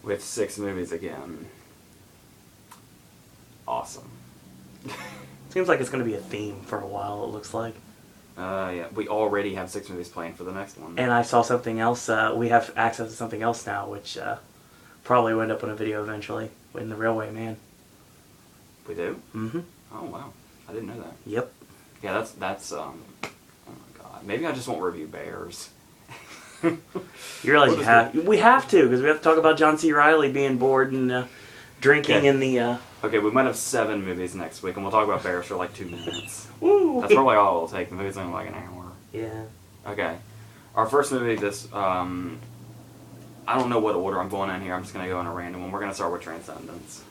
with 6 movies again. Awesome. Seems like it's going to be a theme for a while, it looks like. Yeah, we already have 6 movies planned for the next one. And I saw something else. We have access to something else now, which probably will end up on a video eventually, in The Railway Man. We do? Mm-hmm. Oh, wow. I didn't know that. Yep. Yeah, that's oh my god. Maybe I just won't review Bears. You realize we have to, because we have to talk about John C. Reilly being bored and drinking in the... Okay, we might have 7 movies next week, and we'll talk about Bears for like 2 minutes. Woo! That's probably all it'll take. The movie's only like an hour. Yeah. Okay. Our first movie, I don't know what order I'm going in here. I'm just going to go in a random one. We're going to start with Transcendence.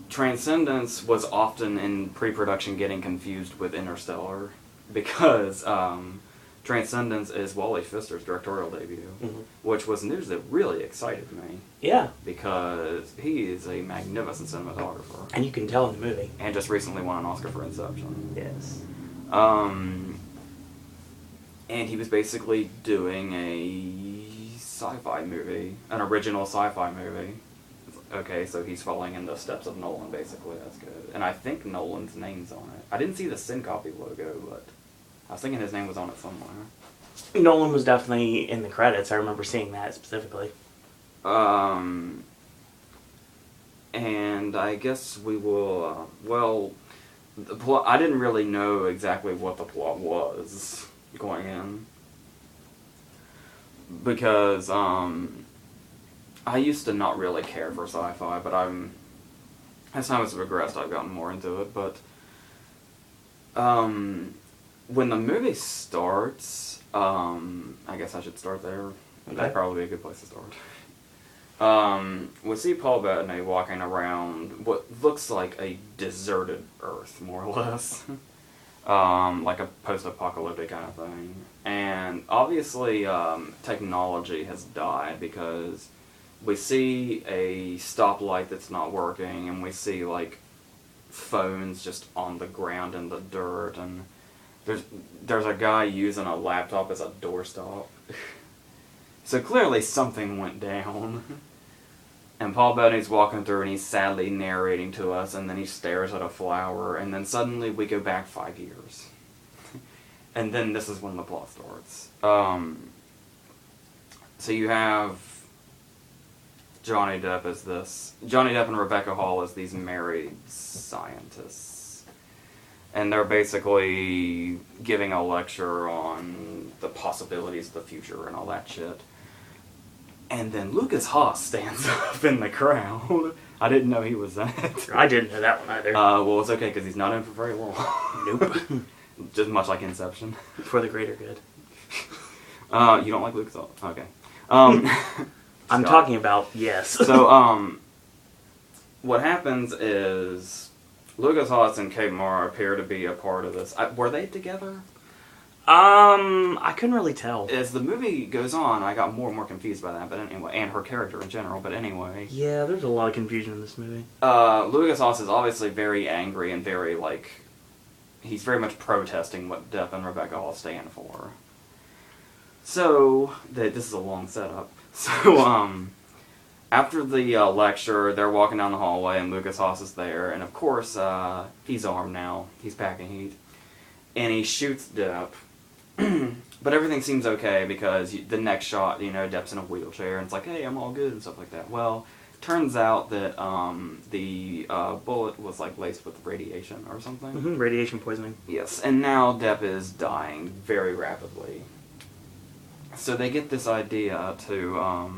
Transcendence was often in pre-production getting confused with Interstellar because Transcendence is Wally Pfister's directorial debut, which was news that really excited me. Yeah. Because he is a magnificent cinematographer. And you can tell in the movie. And just recently won an Oscar for Inception. Yes. And he was basically doing a sci-fi movie, an original sci-fi movie. Okay, so he's following in the steps of Nolan, basically. That's good. And I think Nolan's name's on it. I didn't see the Syncopy logo, but I was thinking his name was on it somewhere. Nolan was definitely in the credits. I remember seeing that specifically. And I guess we will, the plot, I didn't really know exactly what the plot was going in. Because, I used to not really care for sci-fi, but as time has progressed, I've gotten more into it, but, when the movie starts, I guess I should start there. Okay. That'd probably be a good place to start. We see Paul Bettany walking around what looks like a deserted Earth, more or less. Like a post-apocalyptic kind of thing. And obviously, technology has died because we see a stoplight that's not working, and we see, like, phones just on the ground in the dirt, and there's a guy using a laptop as a doorstop. So clearly something went down. And Paul Bettany's walking through and he's sadly narrating to us, and then he stares at a flower, and then suddenly we go back 5 years. And then this is when the plot starts. So you have Johnny Depp as this. Johnny Depp and Rebecca Hall as these married scientists. And they're basically giving a lecture on the possibilities of the future and all that shit. And then Lucas Haas stands up in the crowd. I didn't know he was that. I didn't know that one either. Well, it's okay because he's not in for very long. Nope. Just much like Inception. For the greater good. You don't like Lucas Haas? Okay. I'm talking about, yes. So, what happens is Lucas Haas and Kate Mara appear to be a part of this. Were they together? I couldn't really tell. As the movie goes on, I got more and more confused by that, but anyway, and her character in general, but anyway. Yeah, there's a lot of confusion in this movie. Lucas Haas is obviously very angry and very, like, he's very much protesting what Depp and Rebecca Hall stand for. So, this is a long setup. So, after the lecture, they're walking down the hallway, and Lucas Haas is there, and of course, he's armed now. He's packing heat. And he shoots Depp. But everything seems okay because the next shot, Depp's in a wheelchair, and it's like, hey, I'm all good, and stuff like that. Well, turns out that the bullet was, like, laced with radiation or something. Mm-hmm, radiation poisoning. Yes, and now Depp is dying very rapidly. So they get this idea to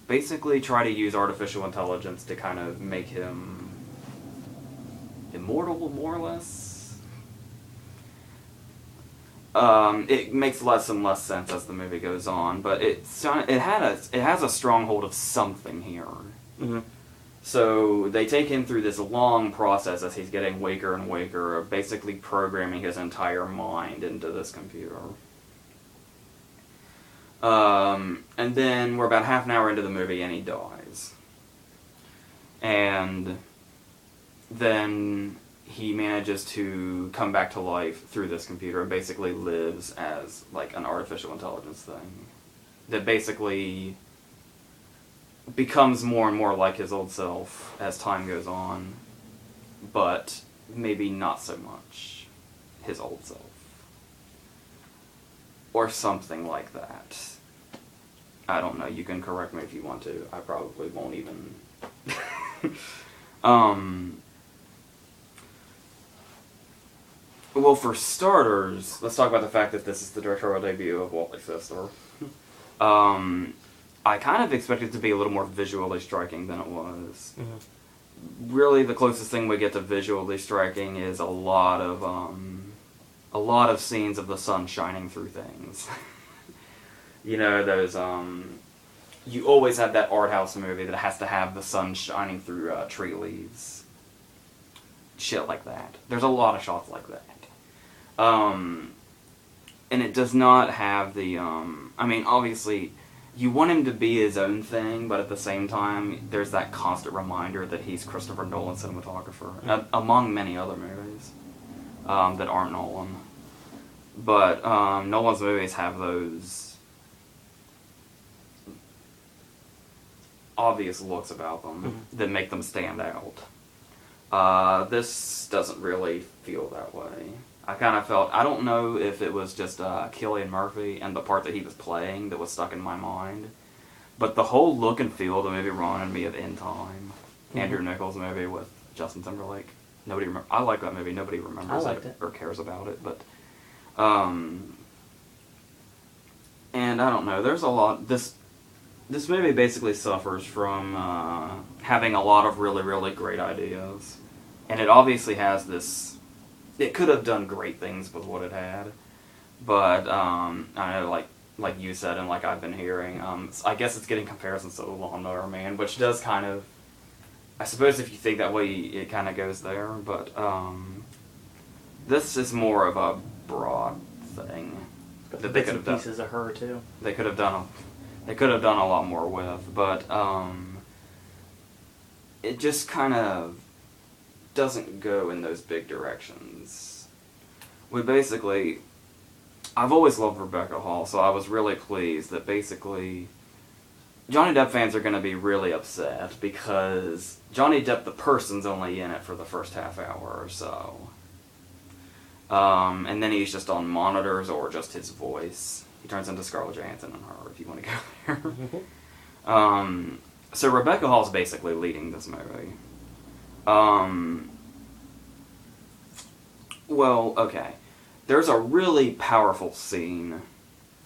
basically try to use artificial intelligence to kind of make him immortal, more or less. It makes less and less sense as the movie goes on, but it has a stronghold of something here. Mm-hmm. So they take him through this long process as he's getting weaker and weaker, of basically programming his entire mind into this computer. And then we're about half an hour into the movie and he dies. And then he manages to come back to life through this computer and basically lives as, like, an artificial intelligence thing. that basically becomes more and more like his old self as time goes on, but maybe not so much his old self. Or something like that. I don't know, you can correct me if you want to. I probably won't even. Well, for starters, let's talk about the fact that this is the directorial debut of Walt's sister. I kind of expected it to be a little more visually striking than it was. Mm-hmm. Really, the closest thing we get to visually striking is a lot of scenes of the sun shining through things. You know, those, you always have that art house movie that has to have the sun shining through tree leaves. Shit like that. There's a lot of shots like that. And it does not have the, I mean, obviously, you want him to be his own thing, but at the same time, there's that constant reminder that he's Christopher Nolan's cinematographer, among many other movies that aren't Nolan. But Nolan's movies have those obvious looks about them that make them stand out. This doesn't really feel that way. I kind of felt, I don't know if it was just Cillian Murphy and the part that he was playing that was stuck in my mind, but the whole look and feel of the movie reminded me of In Time, Andrew Nichols' movie with Justin Timberlake. I like that movie. Nobody remembers it or cares about it, but and I don't know. There's a lot. This movie basically suffers from having a lot of really, really great ideas, and it obviously has this. It could have done great things with what it had, but I know, like you said, and like I've been hearing, I guess it's getting comparisons to The Lawnmower Man, which does kind of. I suppose if you think that way, it kind of goes there, but this is more of a broad thing that they could have done. Pieces of her too. They could have done a lot more with, but it just kind of doesn't go in those big directions. I've always loved Rebecca Hall, so I was really pleased that basically Johnny Depp fans are going to be really upset because Johnny Depp the person's only in it for the first half hour or so. And then he's just on monitors or just his voice. He turns into Scarlett Johansson and her, if you want to go there. So Rebecca Hall's basically leading this movie. Well, okay. There's a really powerful scene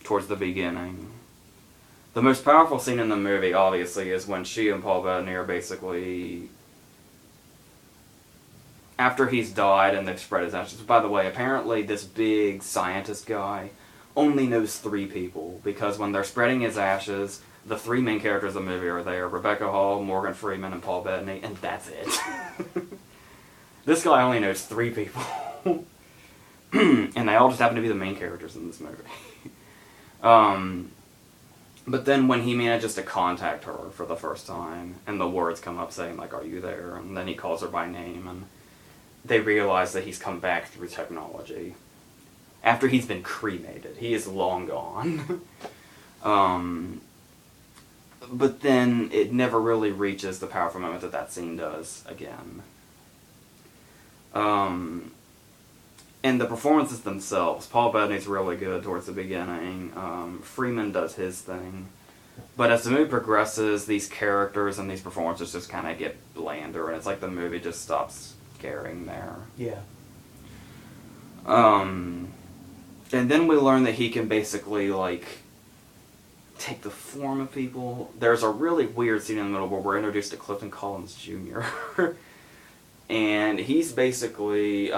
towards the beginning. The most powerful scene in the movie, obviously, is when she and Paul Bettany are basically... After he's died and they've spread his ashes. By the way, apparently this big scientist guy only knows 3 people, because when they're spreading his ashes, the 3 main characters of the movie are there. Rebecca Hall, Morgan Freeman, and Paul Bettany, and that's it. This guy only knows 3 people. And they all just happen to be the main characters in this movie. But then when he manages to contact her for the first time, and the words come up saying, like, are you there? And then he calls her by name, and they realize that he's come back through technology. After he's been cremated. He is long gone. But then it never really reaches the powerful moment that scene does again. And the performances themselves, Paul Bettany's really good towards the beginning. Freeman does his thing. But as the movie progresses, these characters and these performances just kind of get blander, and it's like the movie just stops caring there. Yeah. And then we learn that he can basically, like, take the form of people. There's a really weird scene in the middle where we're introduced to Clifton Collins Jr. And he's basically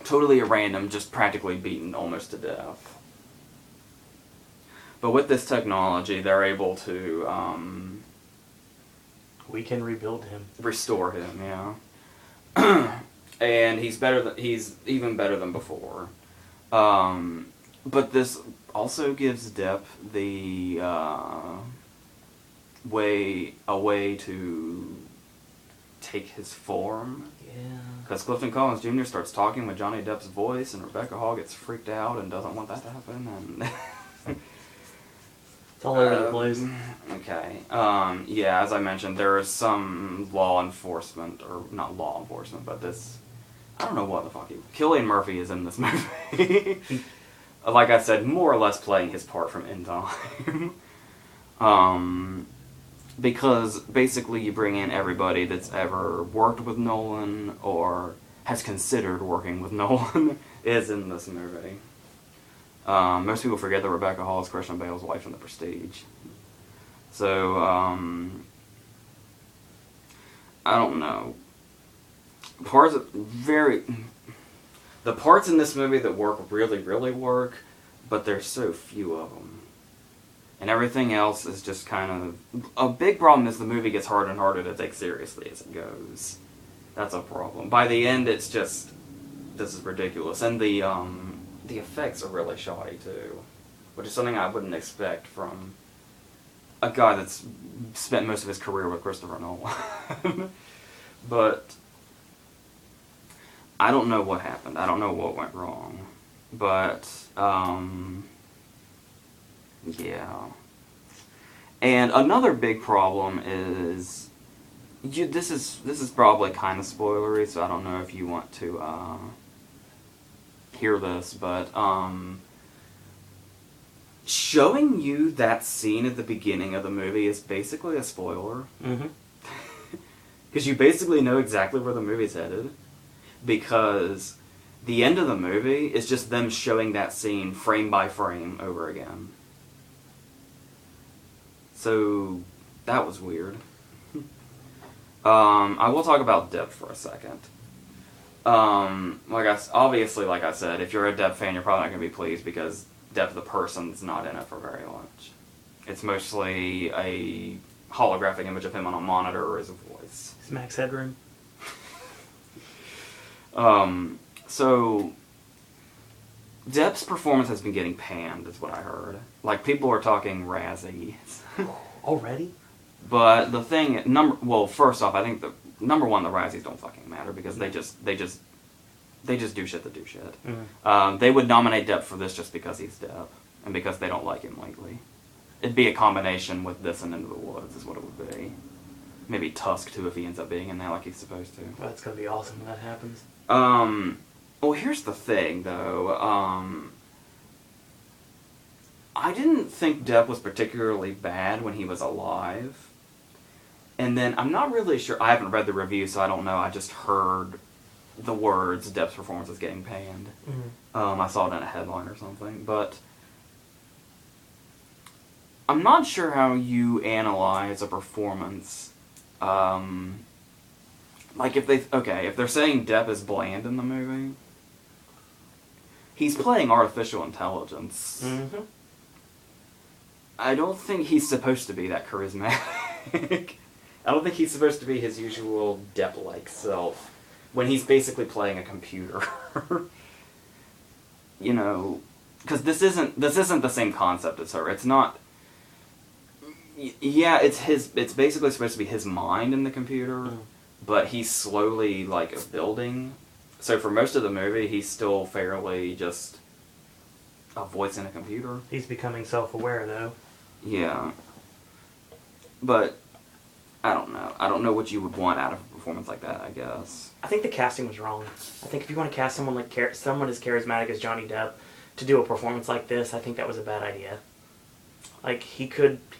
totally at random, just practically beaten almost to death. But with this technology, they're able to... we can rebuild him. Restore him, yeah. And he's even better than before. But this also gives Depp the way to take his form. Yeah. Because Clifton Collins Jr. starts talking with Johnny Depp's voice, and Rebecca Hall gets freaked out and doesn't want that to happen. And It's all over the place. Okay. Yeah, as I mentioned, there is some law enforcement, or not law enforcement, but this... I don't know what the fuck Cillian Murphy is in this movie. Like I said, more or less playing his part from In Time. Because basically you bring in everybody that's ever worked with Nolan or has considered working with Nolan is in this movie. Most people forget that Rebecca Hall is Christian Bale's wife in The Prestige. So, I don't know. The parts in this movie that work really, really work, but there's so few of them. And everything else is just kind of... A big problem is the movie gets harder and harder to take seriously as it goes. That's a problem. By the end, it's just... This is ridiculous. And the effects are really shoddy, too. Which is something I wouldn't expect from a guy that's spent most of his career with Christopher Nolan. But... I don't know what happened. I don't know what went wrong. But, yeah. And another big problem is... This is probably kind of spoilery, so I don't know if you want to hear this, but showing you that scene at the beginning of the movie is basically a spoiler. Mm-hmm. Because you basically know exactly where the movie's headed. Because the end of the movie is just them showing that scene frame by frame over again. So, that was weird. I will talk about Depp for a second. Obviously, like I said, if you're a Depp fan, you're probably not going to be pleased because Depp the person's not in it for very much. It's mostly a holographic image of him on a monitor or his voice. Is Max Headroom? So, Depp's performance has been getting panned, is what I heard. Like, people are talking Razzies. Already? But the thing, first off, I think number one, the Razzies don't fucking matter because they just do shit to do shit. Mm-hmm. They would nominate Depp for this just because he's Depp and because they don't like him lately. It'd be a combination with this and Into the Woods is what it would be. Maybe Tusk too if he ends up being in there like he's supposed to. Well, that's gonna be awesome when that happens. Well, here's the thing, though. I didn't think Depp was particularly bad when he was alive. And then, I'm not really sure, I haven't read the review, so I don't know, I just heard the words, Depp's performance is getting panned. Mm-hmm. I saw it in a headline or something, but... I'm not sure how you analyze a performance, if they're saying Depp is bland in the movie, he's playing artificial intelligence. Mm-hmm. I don't think he's supposed to be that charismatic. I don't think he's supposed to be his usual Depp-like self when he's basically playing a computer. You know, because this isn't the same concept as her. It's not. Yeah, it's basically supposed to be his mind in the computer, but he's slowly building. So for most of the movie, he's still fairly just a voice in a computer. He's becoming self-aware, though. Yeah. But, I don't know. I don't know what you would want out of a performance like that, I guess. I think the casting was wrong. I think if you want to cast someone someone as charismatic as Johnny Depp to do a performance like this, I think that was a bad idea.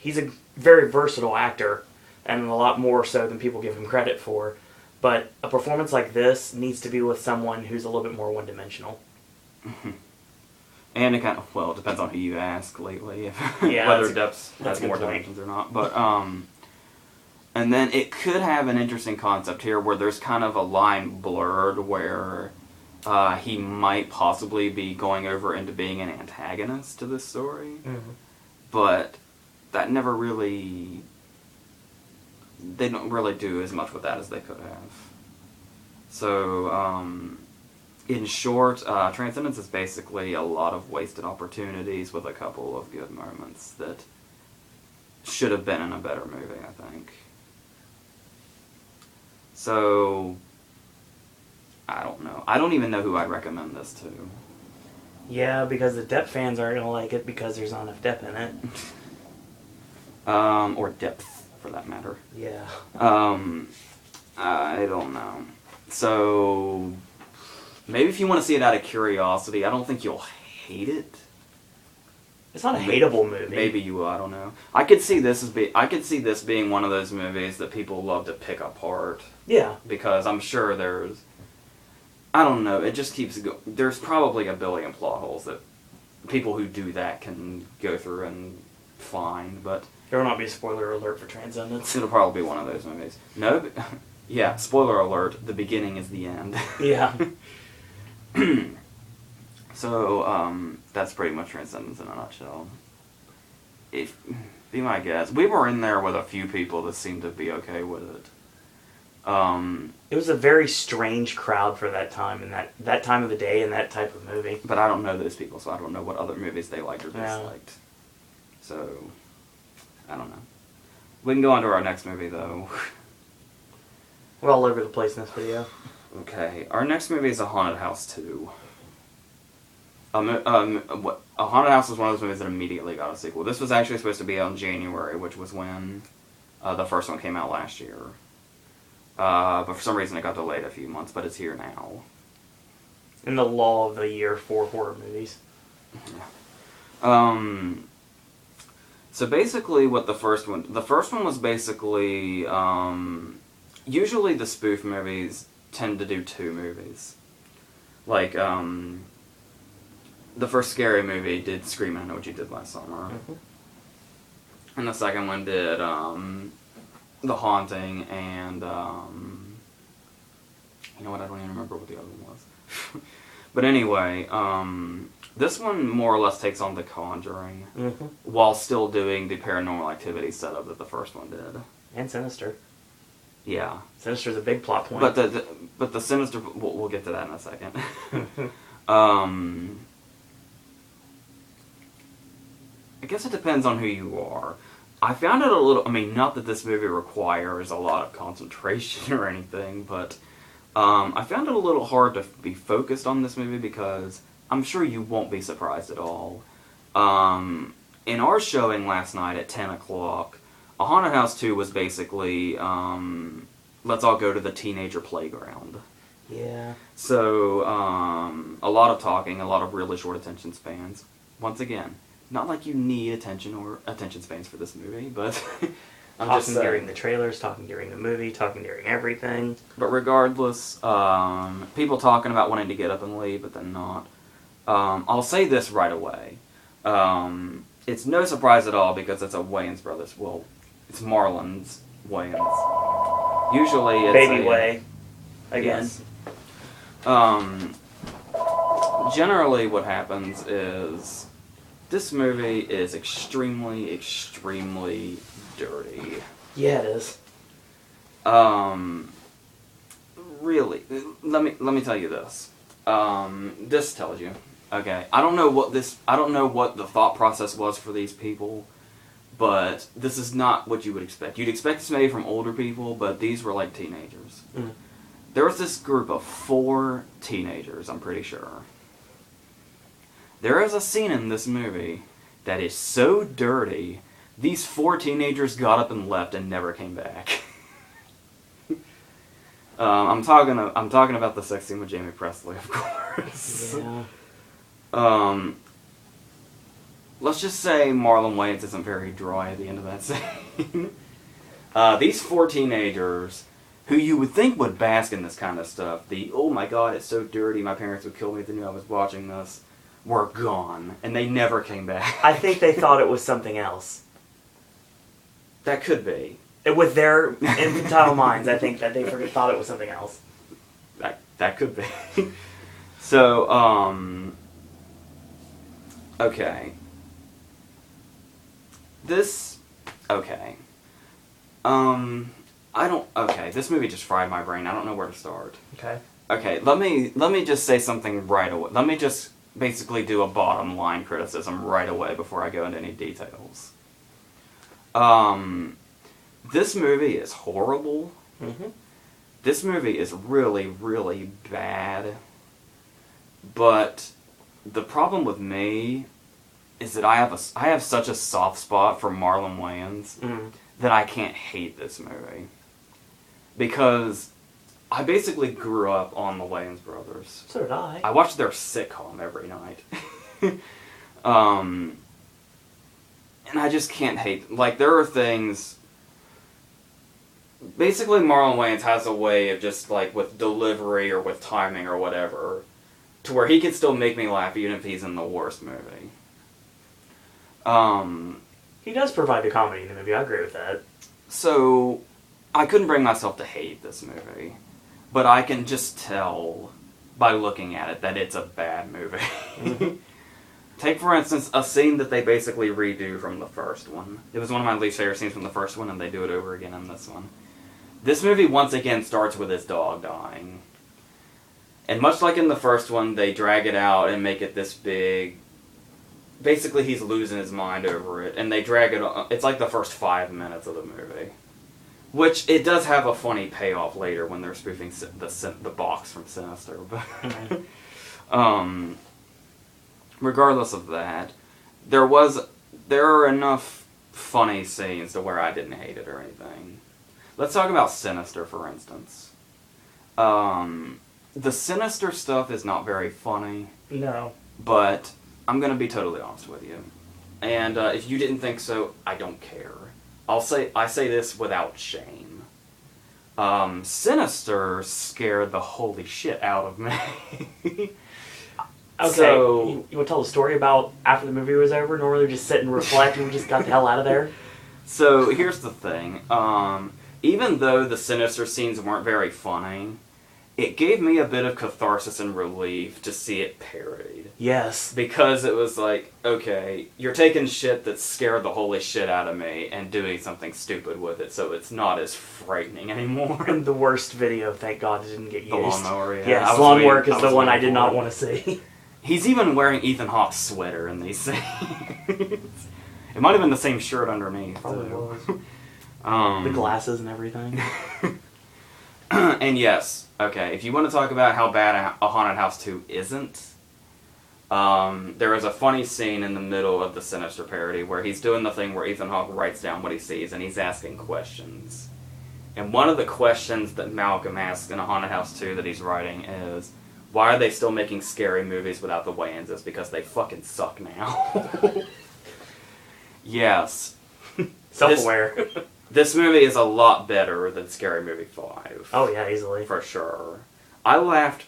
He's a very versatile actor, and a lot more so than people give him credit for. But a performance like this needs to be with someone who's a little bit more one-dimensional. And it kind of, it depends on who you ask lately, yeah, whether Depp has more dimensions or not. But, and then it could have an interesting concept here where there's kind of a line blurred where he might possibly be going over into being an antagonist to this story. Mm-hmm. But that never really... They don't really do as much with that as they could have. So, in short, Transcendence is basically a lot of wasted opportunities with a couple of good moments that should have been in a better movie, I think. So, I don't know. I don't even know who I'd recommend this to. Yeah, because the Depp fans aren't going to like it because there's not enough Depp in it. Or depth, for that matter. Yeah. I don't know. So, maybe if you want to see it out of curiosity, I don't think you'll hate it. It's not a hateable movie. Maybe you will. I don't know. I could see this being one of those movies that people love to pick apart. Yeah. Because I'm sure there's, I don't know. It just keeps going. There's probably a billion plot holes that people who do that can go through and find. But there will not be a spoiler alert for Transcendence. It'll probably be one of those movies. No. Yeah. Spoiler alert. The beginning is the end. Yeah. So, that's pretty much Transcendence in a nutshell. Be my guess. We were in there with a few people that seemed to be okay with it. It was a very strange crowd for that time, and that time of the day, and that type of movie. But I don't know those people, so I don't know what other movies they liked or disliked. So, I don't know. We can go on to our next movie, though. We're all over the place in this video. Okay, our next movie is A Haunted House 2. A Haunted House was one of those movies that immediately got a sequel. This was actually supposed to be out in January, which was when the first one came out last year. But for some reason it got delayed a few months, but it's here now. In the law of the year for horror movies. Yeah. So basically what the first one was basically, usually the spoof movies tend to do two movies. Like, the first Scary Movie did Scream, I Know What You Did Last Summer. Mm-hmm. And the second one did The Haunting and, you know what, I don't even remember what the other one was. But anyway, this one more or less takes on The Conjuring, while still doing the Paranormal Activity setup that the first one did. And Sinister. Yeah. Sinister's a big plot point. But the Sinister, we'll get to that in a second. I guess it depends on who you are. I found it a little, I mean, not that this movie requires a lot of concentration or anything, but I found it a little hard to be focused on this movie because I'm sure you won't be surprised at all. In our showing last night at 10 o'clock, A Haunted House 2 was basically, let's all go to the teenager playground. Yeah. So, a lot of talking, a lot of really short attention spans. Once again, not like you need attention spans for this movie, but I'm talking during the trailers, talking during the movie, talking during everything. But regardless, people talking about wanting to get up and leave, but then not. I'll say this right away. It's no surprise at all because it's a Wayans brothers. Well, it's Marlon's Wayans. Usually it's Baby Way. Again. Yes. Generally what happens is this movie is extremely, extremely dirty. Yeah, it is. Really, let me tell you this. This tells you. Okay, I don't know what the thought process was for these people, but this is not what you would expect. You'd expect this maybe from older people, but these were like teenagers. Mm. There was this group of 4 teenagers, I'm pretty sure. There is a scene in this movie that is so dirty, these 4 teenagers got up and left and never came back. I'm talking about the sex scene with Jamie Presley, of course. Yeah. Let's just say Marlon Wayans isn't very dry at the end of that scene. These 4 teenagers, who you would think would bask in this kind of stuff, oh my god, it's so dirty, my parents would kill me if they knew I was watching this, were gone, and they never came back. I think they thought it was something else. That could be. With their infantile minds, I think that they thought it was something else. That could be. So, okay. Okay. This movie just fried my brain. I don't know where to start. Okay. Okay, let me just say something right away. Let me just basically do a bottom line criticism right away before I go into any details. This movie is horrible. Mm-hmm. This movie is really, really bad. But the problem with me is that I have such a soft spot for Marlon Wayans that I can't hate this movie. Because I basically grew up on the Wayans brothers. So did I. I watched their sitcom every night. And I just can't hate... Like, there are things... Basically, Marlon Wayans has a way of just, like, with delivery or with timing or whatever, to where he can still make me laugh even if he's in the worst movie. He does provide the comedy in the movie, I agree with that. So, I couldn't bring myself to hate this movie, but I can just tell by looking at it that it's a bad movie. Mm-hmm. Take, for instance, a scene that they basically redo from the first one. It was one of my least favorite scenes from the first one, and they do it over again in this one. This movie, once again, starts with his dog dying. And much like in the first one, they drag it out and make it this big... Basically, he's losing his mind over it, and they drag it on. It's like the first 5 minutes of the movie. Which, it does have a funny payoff later when they're spoofing the box from Sinister. But regardless of that, there are enough funny scenes to where I didn't hate it or anything. Let's talk about Sinister, for instance. The Sinister stuff is not very funny. No. But I'm going to be totally honest with you. And if you didn't think so, I don't care. I say this without shame. Sinister scared the holy shit out of me. Okay, so, you want to tell the story about after the movie was over? Normally we just sit and reflect and we just got the hell out of there? So, here's the thing. Even though the Sinister scenes weren't very funny, it gave me a bit of catharsis and relief to see it parodied. Yes. Because it was like, okay, you're taking shit that scared the holy shit out of me and doing something stupid with it, so it's not as frightening anymore. And the worst video, thank God, it didn't get used. The lawnmower, yeah. Yes, lawn work is the one I did not want to see. He's even wearing Ethan Hawke's sweater in these scenes. It might have been the same shirt underneath. Probably was. The glasses and everything. And yes, okay, if you want to talk about how bad a Haunted House 2 isn't, there is a funny scene in the middle of the Sinister parody where he's doing the thing where Ethan Hawke writes down what he sees and he's asking questions. And one of the questions that Malcolm asks in a Haunted House 2 that he's writing is, why are they still making scary movies without the Wayanses? Because they fucking suck now. Yes. Self-aware. This movie is a lot better than Scary Movie 5. Oh yeah, easily. For sure. I laughed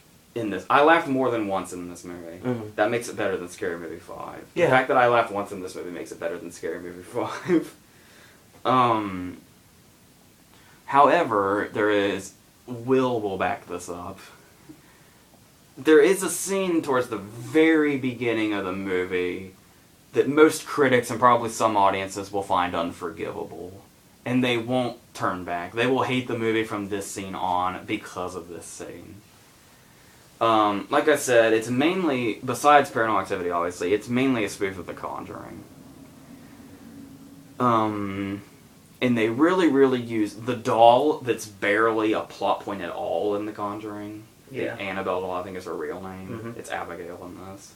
more than once in this movie. Mm-hmm. That makes it better than Scary Movie 5. Yeah. The fact that I laughed once in this movie makes it better than Scary Movie 5. However, we'll back this up. There is a scene towards the very beginning of the movie that most critics and probably some audiences will find unforgivable. And they won't turn back. They will hate the movie from this scene on because of this scene. Like I said, it's mainly, besides Paranormal Activity obviously, it's mainly a spoof of The Conjuring. And they really, really use the doll that's barely a plot point at all in The Conjuring. Yeah. Annabelle doll, I think is her real name. Mm-hmm. It's Abigail in this.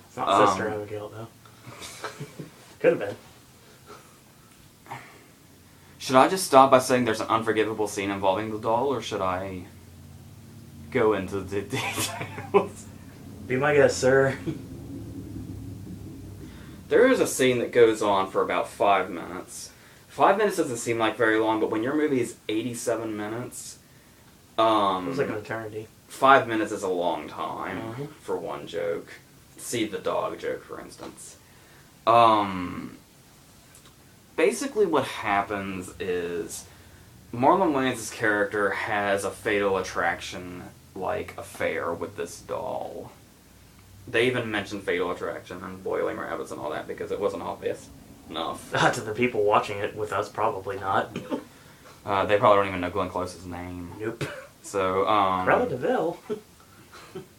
It's not Sister Abigail, though. Could have been. Should I just stop by saying there's an unforgivable scene involving the doll, or should I go into the details? Be my guest, sir. There is a scene that goes on for about 5 minutes. 5 minutes doesn't seem like very long, but when your movie is 87 minutes, it was like an eternity. 5 minutes is a long time for one joke. See the dog joke, for instance. Basically what happens is Marlon Wayans' character has a fatal attraction-like affair with this doll. They even mentioned fatal attraction and boiling rabbits and all that because it wasn't obvious enough. To the people watching it with us, probably not. They probably don't even know Glenn Close's name. Nope. So, Cruella DeVille.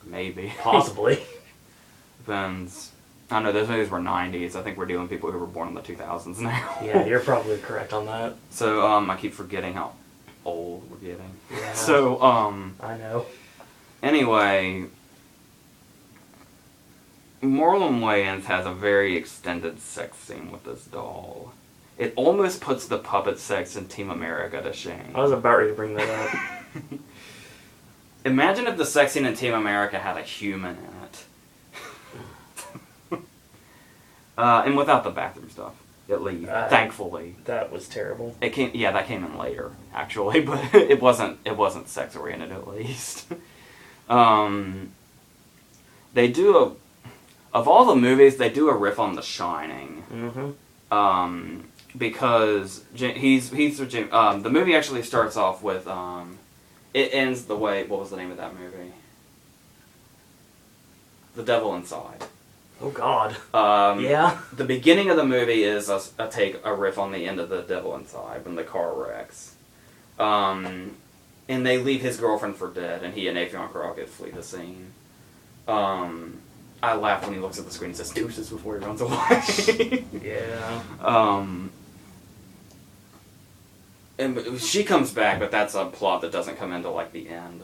Maybe. Possibly. Depends. I don't know, those movies were 90s. I think we're dealing with people who were born in the 2000s now. Yeah, you're probably correct on that. So, I keep forgetting how old we're getting. Yeah. So, I know. Anyway, Marlon Wayans has a very extended sex scene with this doll. It almost puts the puppet sex in Team America to shame. I was about ready to bring that up. Imagine if the sex scene in Team America had a human in it. And without the bathroom stuff, at least. Thankfully. That was terrible. That came in later, actually, but it wasn't sex oriented at least. They do of all the movies, they do a riff on The Shining. Mm-hmm. Because the movie actually starts off with it ends the way. What was the name of that movie? The Devil Inside. Oh God. Yeah. The beginning of the movie is a riff on the end of The Devil Inside when the car wrecks. And they leave his girlfriend for dead, and he and Avion Crockett flee the scene. I laugh when he looks at the screen and says "deuces" before he runs away. Yeah. And she comes back, but that's a plot that doesn't come into like the end.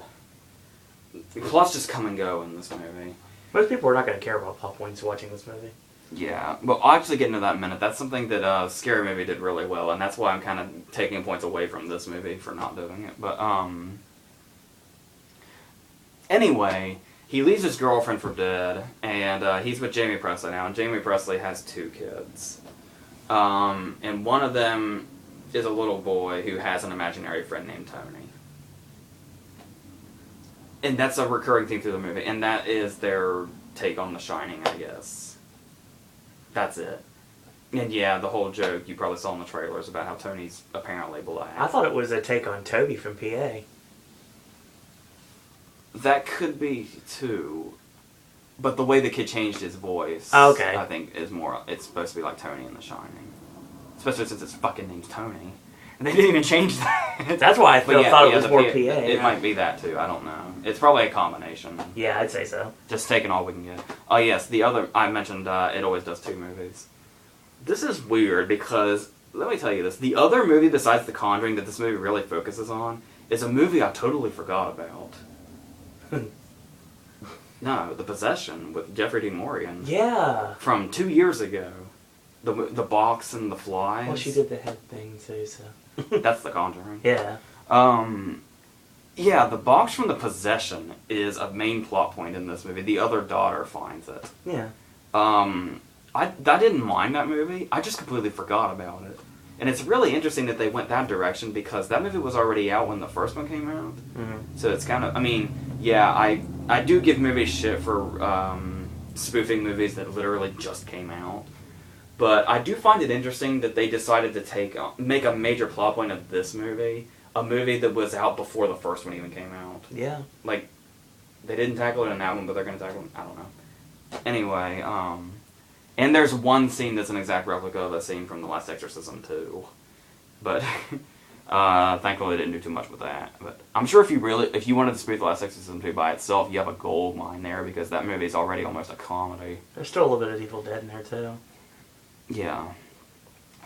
The plots just come and go in this movie. Most people are not going to care about plot points watching this movie. Yeah, but I'll actually get into that in a minute. That's something that Scary Movie did really well, and that's why I'm kind of taking points away from this movie for not doing it. But anyway, he leaves his girlfriend for dead, and he's with Jamie Presley now, and Jamie Presley has 2 kids. And one of them is a little boy who has an imaginary friend named Tony. And that's a recurring theme through the movie, and that is their take on The Shining, I guess. That's it. And yeah, the whole joke you probably saw in the trailers about how Tony's apparently black. I thought it was a take on Toby from PA. That could be, too. But the way the kid changed his voice, okay, I think is more, it's supposed to be like Tony in The Shining. Especially since his fucking name's Tony. And they didn't even change that. That's why I thought it was more PA. It might be that, too. I don't know. It's probably a combination. Yeah, I'd say so. Just taking all we can get. Oh, yes. The other, I mentioned It Always Does 2 movies. This is weird because, let me tell you this. The other movie besides The Conjuring that this movie really focuses on is a movie I totally forgot about. No, The Possession with Jeffrey Dean Morgan. Yeah. From 2 years ago. The box and the flies. Well, she did the head thing too, so. That's The Conjuring. Yeah. Yeah, the box from The Possession is a main plot point in this movie. The other daughter finds it. Yeah. I didn't mind that movie. I just completely forgot about it. And it's really interesting that they went that direction because that movie was already out when the first one came out. Mm-hmm. So it's kind of, I mean, yeah, I do give movies shit for spoofing movies that literally just came out. But I do find it interesting that they decided to make a major plot point of this movie, a movie that was out before the first one even came out. Yeah. Like, they didn't tackle it in that one, but they're going to tackle it, I don't know. Anyway, and there's one scene that's an exact replica of a scene from The Last Exorcism too. But, thankfully they didn't do too much with that. But I'm sure if you wanted to spoof The Last Exorcism 2 by itself, you have a gold mine there, because that movie's already almost a comedy. There's still a little bit of Evil Dead in there too. Yeah.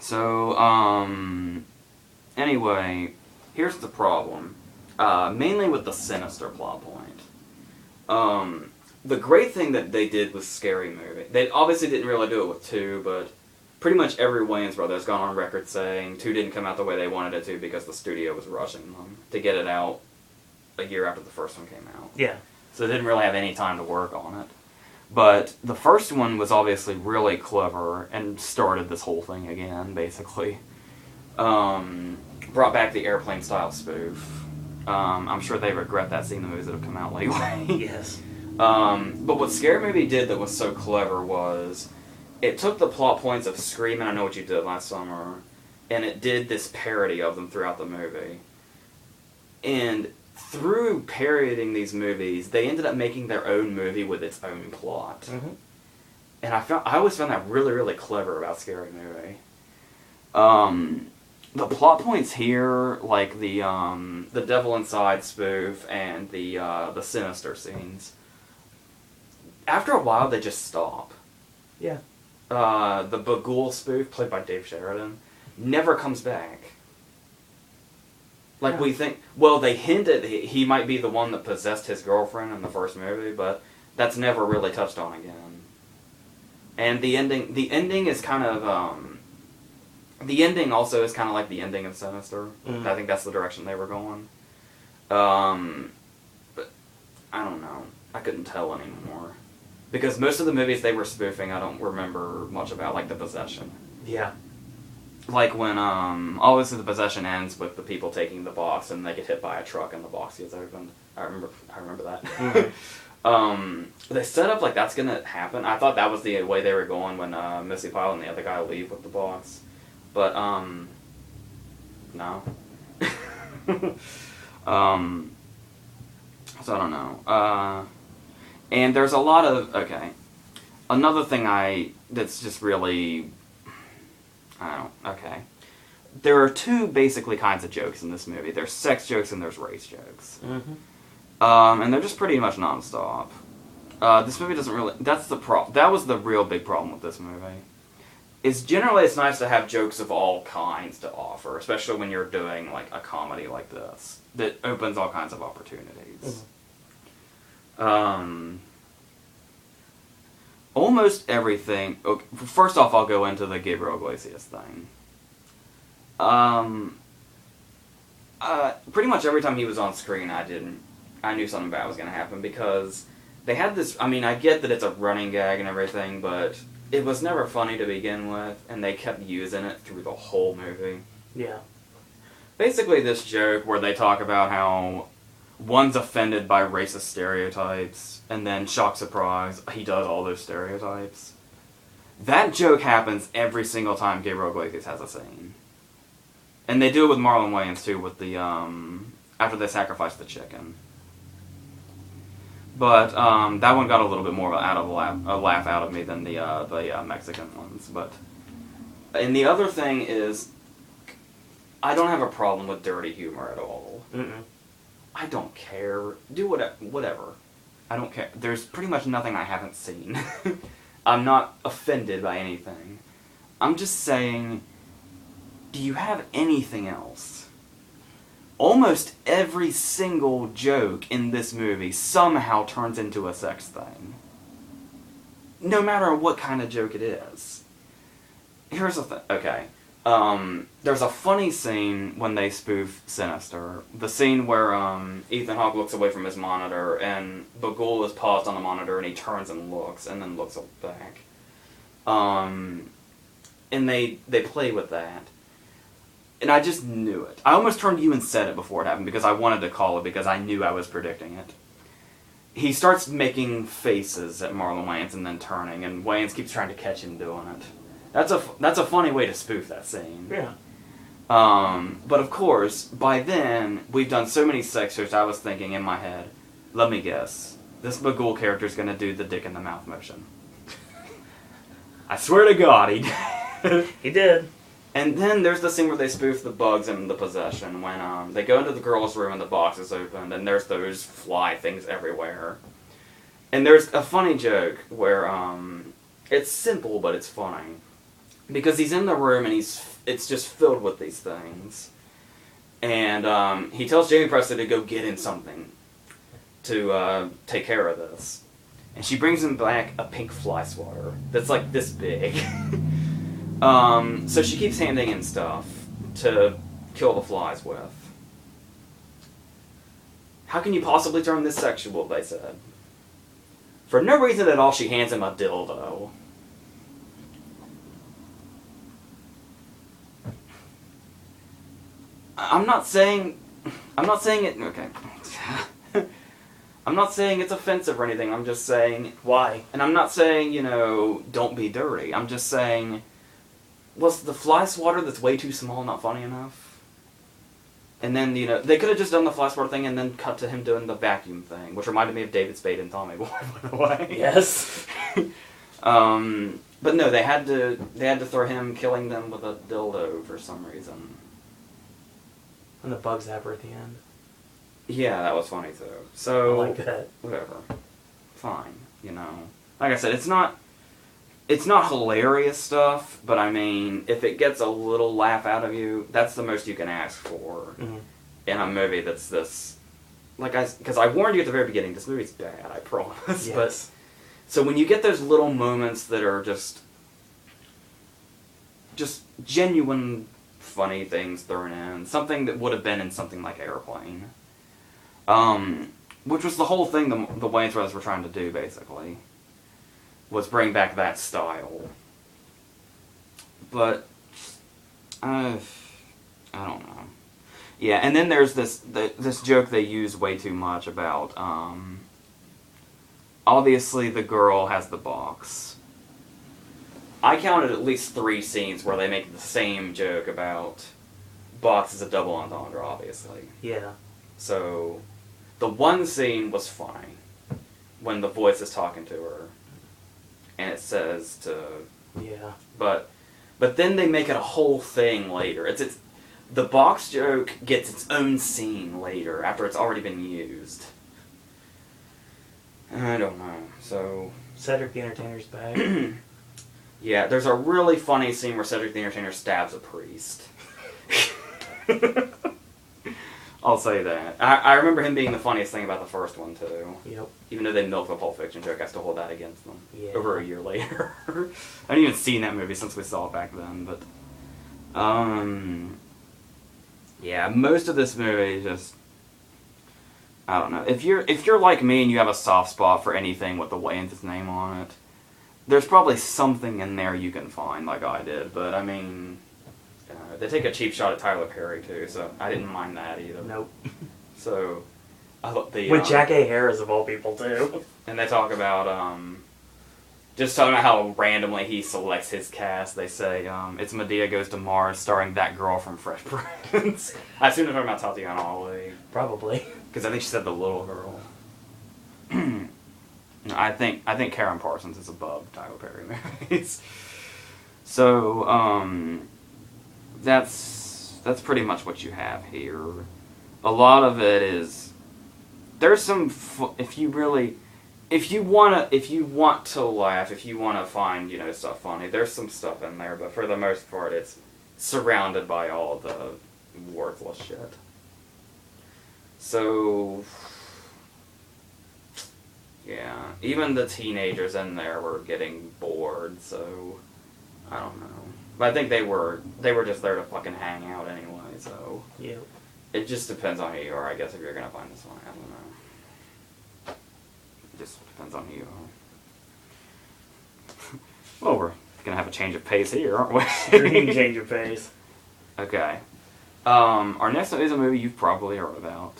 So, anyway, here's the problem. Mainly with the sinister plot point. The great thing that they did with Scary Movie, they obviously didn't really do it with 2, but pretty much every Wayans brother has gone on record saying 2 didn't come out the way they wanted it to because the studio was rushing them to get it out a year after the first one came out. Yeah. So they didn't really have any time to work on it. But the first one was obviously really clever and started this whole thing again, basically. Brought back the airplane-style spoof. I'm sure they regret that seeing the movies that have come out lately. Yes. But what Scary Movie did that was so clever was it took the plot points of Scream and I Know What You Did Last Summer, and it did this parody of them throughout the movie. And through parodying these movies, they ended up making their own movie with its own plot. Mm-hmm. And I always found that really, really clever about Scary Movie. The plot points here, like the Devil Inside spoof and the sinister scenes, after a while they just stop. Yeah. The Bagul spoof, played by Dave Sheridan, never comes back. Like, we think, well, they hinted he might be the one that possessed his girlfriend in the first movie, but that's never really touched on again. And the ending is kind of, the ending also is kind of like the ending of Sinister. Mm-hmm. I think that's the direction they were going. But I don't know. I couldn't tell anymore. Because most of the movies they were spoofing, I don't remember much about, like The Possession. Yeah. Like when, obviously The Possession ends with the people taking the box and they get hit by a truck and the box gets opened. I remember that. Mm-hmm. They set up like that's gonna happen. I thought that was the way they were going when Missy Pyle and the other guy leave with the box. But, no. So I don't know. And there's a lot of, okay. Another thing that's just really, okay. There are two basically kinds of jokes in this movie. There's sex jokes and there's race jokes. Mm-hmm. And they're just pretty much nonstop. This movie doesn't really, that was the real big problem with this movie. Is generally it's nice to have jokes of all kinds to offer, especially when you're doing like a comedy like this that opens all kinds of opportunities. Mm-hmm. Almost everything. Okay, first off, I'll go into the Gabriel Iglesias thing. Pretty much every time he was on screen, I knew something bad was going to happen because they had this. I mean, I get that it's a running gag and everything, but it was never funny to begin with, and they kept using it through the whole movie. Yeah. Basically, this joke where they talk about how one's offended by racist stereotypes, and then, shock surprise, he does all those stereotypes. That joke happens every single time Gabriel Iglesias has a scene. And they do it with Marlon Wayans, too, with the, after they sacrifice the chicken. But that one got a little bit more a laugh out of me than the Mexican ones. But and the other thing is, I don't have a problem with dirty humor at all. Mm-mm. I don't care. Do whatever. I don't care. There's pretty much nothing I haven't seen. I'm not offended by anything. I'm just saying, do you have anything else? Almost every single joke in this movie somehow turns into a sex thing. No matter what kind of joke it is. Here's the thing. Okay. There's a funny scene when they spoof Sinister. The scene where Ethan Hawke looks away from his monitor and Bagul is paused on the monitor and he turns and then looks back. And they play with that. And I just knew it. I almost turned to you and said it before it happened because I wanted to call it because I knew I was predicting it. He starts making faces at Marlon Wayans and then turning, and Wayans keeps trying to catch him doing it. That's a funny way to spoof that scene. Yeah. But of course, by then, we've done so many sex jokes, I was thinking in my head, let me guess, this Bagul character's gonna do the dick in the mouth motion. I swear to God, he did. He did. And then there's the scene where they spoof the bugs and the possession when they go into the girl's room and the box is opened and there's those fly things everywhere. And there's a funny joke where it's simple but it's funny. Because he's in the room and it's just filled with these things. And he tells Jamie Presley to go get him something to take care of this. And she brings him back a pink fly swatter that's like this big. So she keeps handing him stuff to kill the flies with. How can you possibly turn this sexual, they said. For no reason at all, she hands him a dildo. I'm not saying it, okay. I'm not saying it's offensive or anything, I'm just saying... Why? And I'm not saying, don't be dirty. I'm just saying... Was the fly swatter that's way too small not funny enough? And then, they could have just done the fly swatter thing and then cut to him doing the vacuum thing, which reminded me of David Spade and Tommy Boy, by the way. Yes. But no, they had to throw him killing them with a dildo for some reason. And the bug zapper at the end. Yeah, that was funny too. So I like that. Whatever. Fine, Like I said, it's not hilarious stuff, but I mean, if it gets a little laugh out of you, that's the most you can ask for in a movie that's this. Because I warned you at the very beginning, this movie's bad, I promise. Yes. But So when you get those little moments that are just genuine funny things thrown in, something that would have been in something like Airplane, which was the whole thing the Wayans brothers were trying to do, basically, was bring back that style. But I don't know. Yeah, and then there's this joke they use way too much about, obviously the girl has the box. I counted at least 3 scenes where they make the same joke about box is a double entendre, obviously. Yeah. So, the one scene was funny, when the voice is talking to her, and it says to... Yeah. But then they make it a whole thing later. The box joke gets its own scene later, after it's already been used. I don't know, so... Cedric the Entertainer's back. Yeah, there's a really funny scene where Cedric the Entertainer stabs a priest. I'll say that. I remember him being the funniest thing about the first one, too. Yep. Even though they milked the Pulp Fiction joke, I still hold that against them. Yeah. Over a year later. I haven't even seen that movie since we saw it back then, but... Yeah, most of this movie just... I don't know. If you're like me and you have a soft spot for anything with the Wayans' name on it, there's probably something in there you can find, like I did. But I mean, they take a cheap shot at Tyler Perry too, so I didn't mind that either. Nope. So, I thought with Jack A. Harris of all people too. And they talk about just talking about how randomly he selects his cast. They say it's Medea Goes to Mars, starring that girl from Fresh Prince. I assume they're talking about Tatiana Ali. Probably. Because I think she said the little girl. I think Karen Parsons is above Tyler Perry movies. So that's pretty much what you have here. A lot of it is there's some if you want to laugh, if you want to find stuff funny, there's some stuff in there, but for the most part, it's surrounded by all the worthless shit. So, yeah, even the teenagers in there were getting bored, so, I don't know. But I think they were just there to fucking hang out anyway, so. Yeah. It just depends on who you are, I guess, if you're gonna find this one. I don't know. It just depends on who you are. Well, we're gonna have a change of pace here, aren't we? Extreme change of pace. Okay. Our next one is a movie you've probably heard about.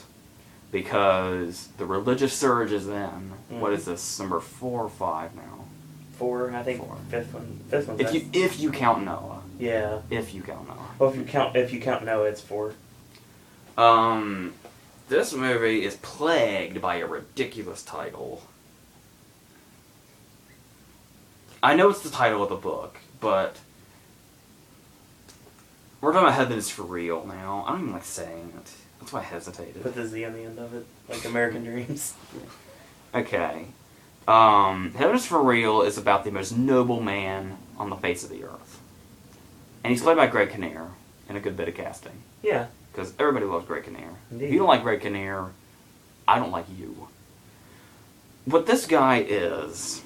Because the religious surge is in. Mm-hmm. What is this? Number 4 or 5 now? 4, I think. 4. Fifth one. Fifth one. If you count Noah. Yeah. If you count Noah. Well, if you count Noah, it's 4. This movie is plagued by a ridiculous title. I know it's the title of the book, but we're talking about Heaven is for Real now. I don't even like saying it. That's why I hesitated. Put the Z on the end of it, like American Dreams. Okay. Heaven is for Real is about the most noble man on the face of the earth. And he's played by Greg Kinnear in a good bit of casting. Yeah. Because everybody loves Greg Kinnear. Indeed. If you don't like Greg Kinnear, I don't like you. What this guy is...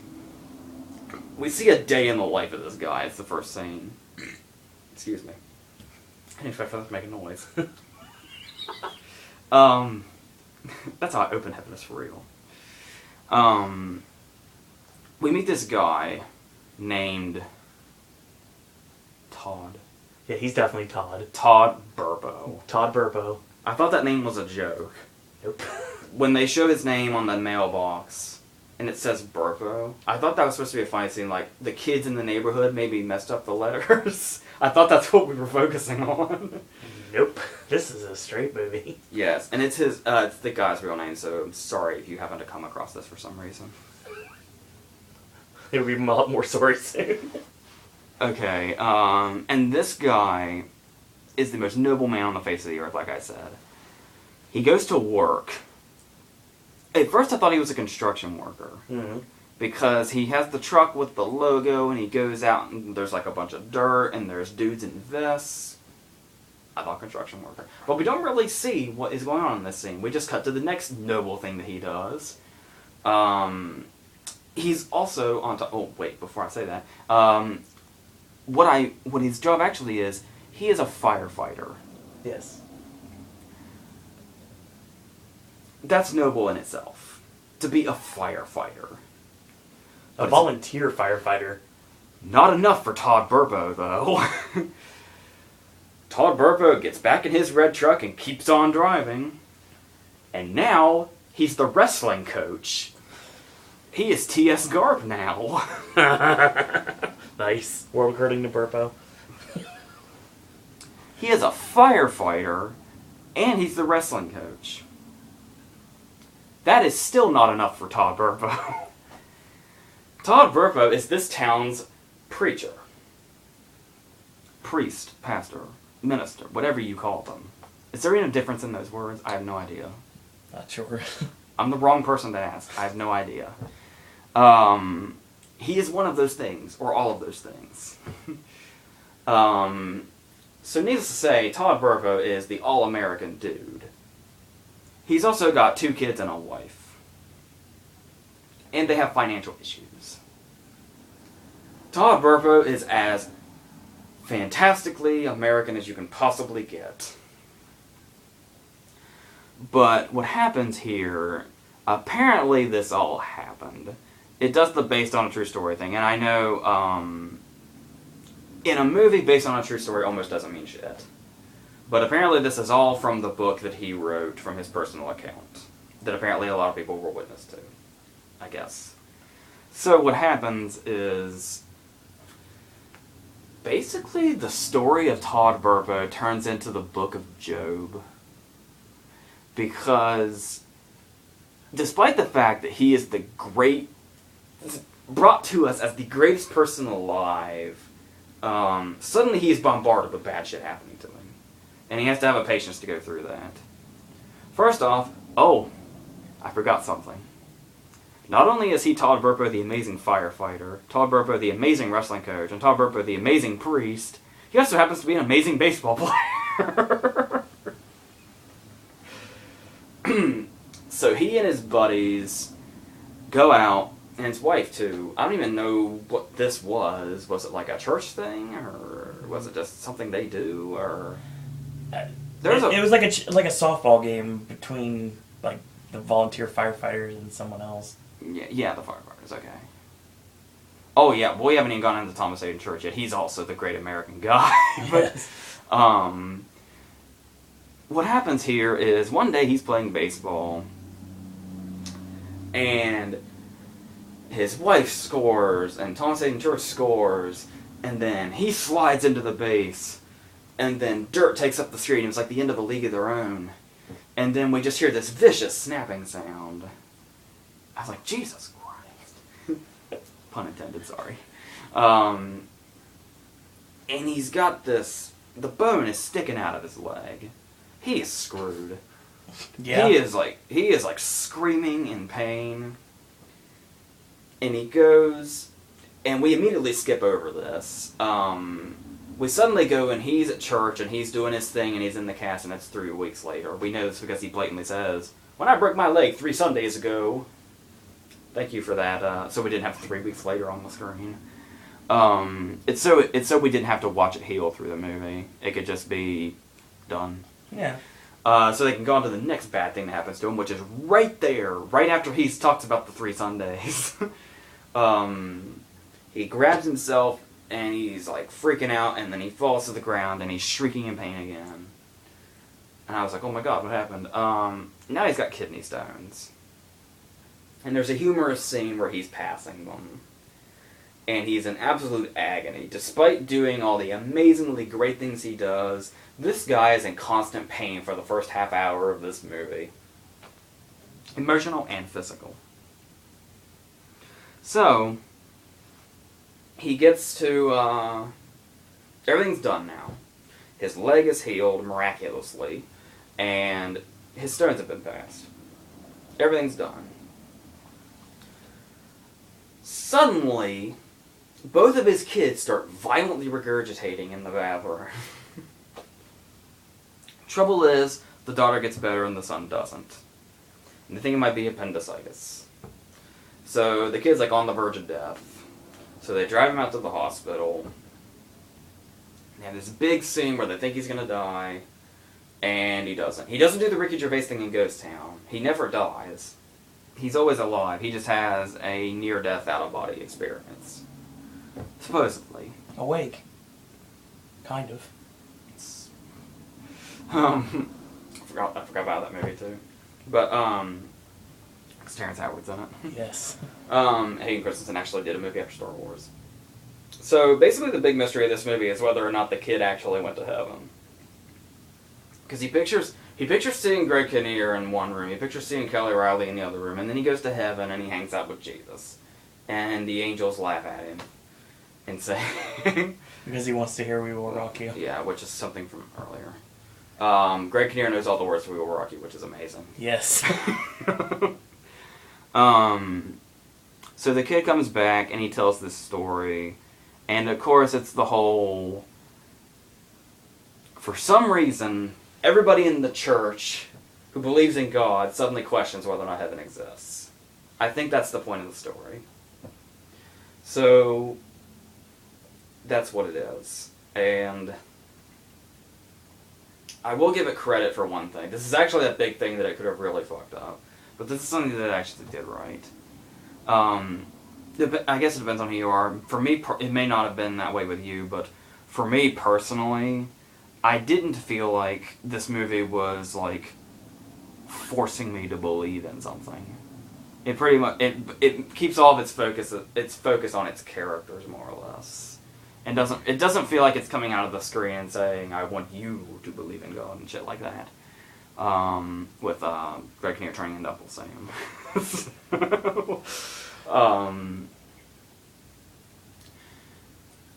We see a day in the life of this guy. It's the first scene. Excuse me. I didn't expect that to make a noise. That's how I open Heaven is for Real. We meet this guy named Todd. Yeah, he's definitely Todd. Todd Burpo. Todd Burpo. I thought that name was a joke. Nope. When they show his name on the mailbox, and it says Burpo, I thought that was supposed to be a funny scene, like, the kids in the neighborhood maybe messed up the letters. I thought that's what we were focusing on. Nope. This is a straight movie. Yes, and it's it's the guy's real name, so I'm sorry if you happen to come across this for some reason. It'll be a lot more sorry soon. Okay, and this guy is the most noble man on the face of the earth, like I said. He goes to work. At first I thought he was a construction worker. Mm-hmm. Because he has the truck with the logo, and he goes out, and there's like a bunch of dirt, and there's dudes in vests. I thought construction worker. But we don't really see what is going on in this scene. We just cut to the next noble thing that he does. he's also on top... Oh, wait, before I say that. What his job actually is, he is a firefighter. Yes. That's noble in itself. To be a firefighter. A volunteer firefighter. Not enough for Todd Burpo, though. Todd Burpo gets back in his red truck and keeps on driving. And now, he's the wrestling coach. He is T.S. Garp now. Nice. World according to Burpo. He is a firefighter, and he's the wrestling coach. That is still not enough for Todd Burpo. Todd Burpo is this town's preacher. Priest, pastor, minister, whatever you call them. Is there any difference in those words? I have no idea. Not sure. I'm the wrong person to ask. I have no idea. He is one of those things, or all of those things. So needless to say, Todd Burpo is the all-American dude. He's also got 2 kids and a wife. And they have financial issues. Todd Burpo is as fantastically American as you can possibly get. But what happens here, apparently this all happened. It does the based on a true story thing, and I know, in a movie based on a true story almost doesn't mean shit. But apparently this is all from the book that he wrote from his personal account. That apparently a lot of people were witness to, I guess. So what happens is, basically the story of Todd Burpo turns into the book of Job. Because, despite the fact that he is brought to us as the greatest person alive, suddenly he's bombarded with bad shit happening to him. And he has to have a patience to go through that. First off, I forgot something. Not only is he Todd Burpo the amazing firefighter, Todd Burpo the amazing wrestling coach, and Todd Burpo the amazing priest, he also happens to be an amazing baseball player. So he and his buddies go out, and his wife too. I don't even know what this was. Was it like a church thing, or was it just something they do, or... It was like a softball game between like the volunteer firefighters and someone else. Yeah, the firefighters. Okay. Oh yeah, well, we haven't even gone into Thomas Hayden Church yet. He's also the great American guy. But Yes. What happens here is one day he's playing baseball, and his wife scores, and Thomas Hayden Church scores, and then he slides into the base. And then dirt takes up the street, and it's like the end of a league of their own. And then we just hear this vicious snapping sound. I was like, Jesus Christ. Pun intended, sorry. And he's got this... The bone is sticking out of his leg. He is screwed. Yeah. He is like screaming in pain. And he goes... And we immediately skip over this. We suddenly go and he's at church and he's doing his thing and he's in the cast and it's 3 weeks later. We know this because he blatantly says, "When I broke my leg 3 Sundays ago." Thank you for that. So we didn't have 3 weeks later on the screen. It's so we didn't have to watch it heal through the movie. It could just be done. Yeah. So they can go on to the next bad thing that happens to him, which is right there, right after he's talked about the 3 Sundays. He grabs himself and he's like freaking out, and then he falls to the ground and he's shrieking in pain again. And I was like, oh my god, what happened? Now he's got kidney stones. And there's a humorous scene where he's passing them. And he's in absolute agony. Despite doing all the amazingly great things he does, this guy is in constant pain for the first half hour of this movie. Emotional and physical. So... he gets to, everything's done now. His leg is healed miraculously, and his stones have been passed. Everything's done. Suddenly, both of his kids start violently regurgitating in the bathroom. Trouble is, the daughter gets better and the son doesn't. And they think it might be appendicitis. So the kid's like on the verge of death. So they drive him out to the hospital. They have this big scene where they think he's gonna die, and he doesn't. He doesn't do the Ricky Gervais thing in Ghost Town. He never dies. He's always alive. He just has a near-death out-of-body experience. Supposedly. Awake. Kind of. I forgot about that movie too. But, because Terrence Howard's in it. Yes. Hayden Christensen actually did a movie after Star Wars. So, basically the big mystery of this movie is whether or not the kid actually went to heaven. Because he pictures seeing Greg Kinnear in one room, he pictures seeing Kelly Riley in the other room, and then he goes to heaven and he hangs out with Jesus. And the angels laugh at him and say... Because he wants to hear We Will Rock You. Yeah, which is something from earlier. Greg Kinnear knows all the words to We Will Rock You, which is amazing. Yes. So the kid comes back and he tells this story, and of course it's the whole... For some reason, everybody in the church who believes in God suddenly questions whether or not heaven exists. I think that's the point of the story. So, that's what it is. And I will give it credit for one thing. This is actually a big thing that it could have really fucked up. But this is something that it actually did right. I guess it depends on who you are. For me, it may not have been that way with you, but for me personally, I didn't feel like this movie was, like, forcing me to believe in something. It pretty much, it keeps all of its focus on its characters, more or less. And it doesn't feel like it's coming out of the screen and saying, I want you to believe in God and shit like that. With Greg Kinnear turning into Uncle Sam.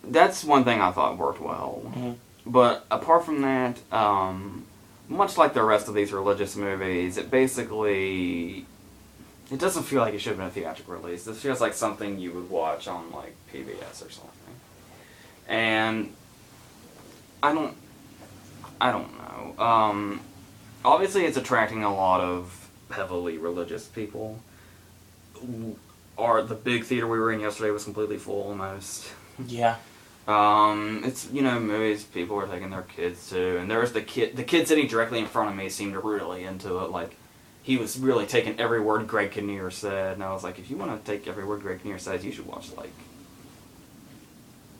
That's one thing I thought worked well. Mm-hmm. But apart from that, much like the rest of these religious movies, it doesn't feel like it should have been a theatrical release. This feels like something you would watch on, like, PBS or something. And I don't know. Obviously it's attracting a lot of heavily religious people. The big theater we were in yesterday was completely full almost. Yeah. It's, movies people were taking their kids to, and there was the kid sitting directly in front of me seemed really into it, like, he was really taking every word Greg Kinnear said, and I was like, if you want to take every word Greg Kinnear says, you should watch, like,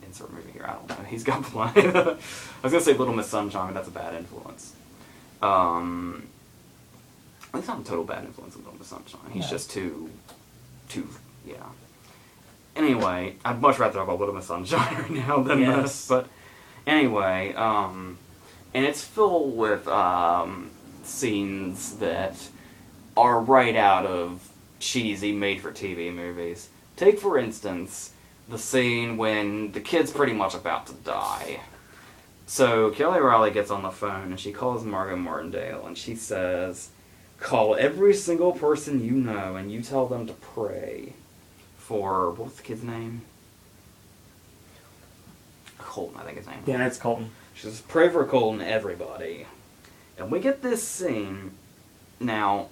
insert movie here, I don't know, he's got plenty. I was going to say Little Miss Sunshine, but that's a bad influence. He's not a total bad influence in Little Miss Sunshine, he's just too, yeah. Anyway, I'd much rather talk about Little Miss Sunshine right now than this, but anyway, and it's filled with scenes that are right out of cheesy made-for-TV movies. Take, for instance, the scene when the kid's pretty much about to die. So Kelly Riley gets on the phone and she calls Margot Martindale and she says, call every single person you know and you tell them to pray for, what's the kid's name? Colton, I think his name. Yeah, it's Colton. She says, pray for Colton, everybody. And we get this scene. Now,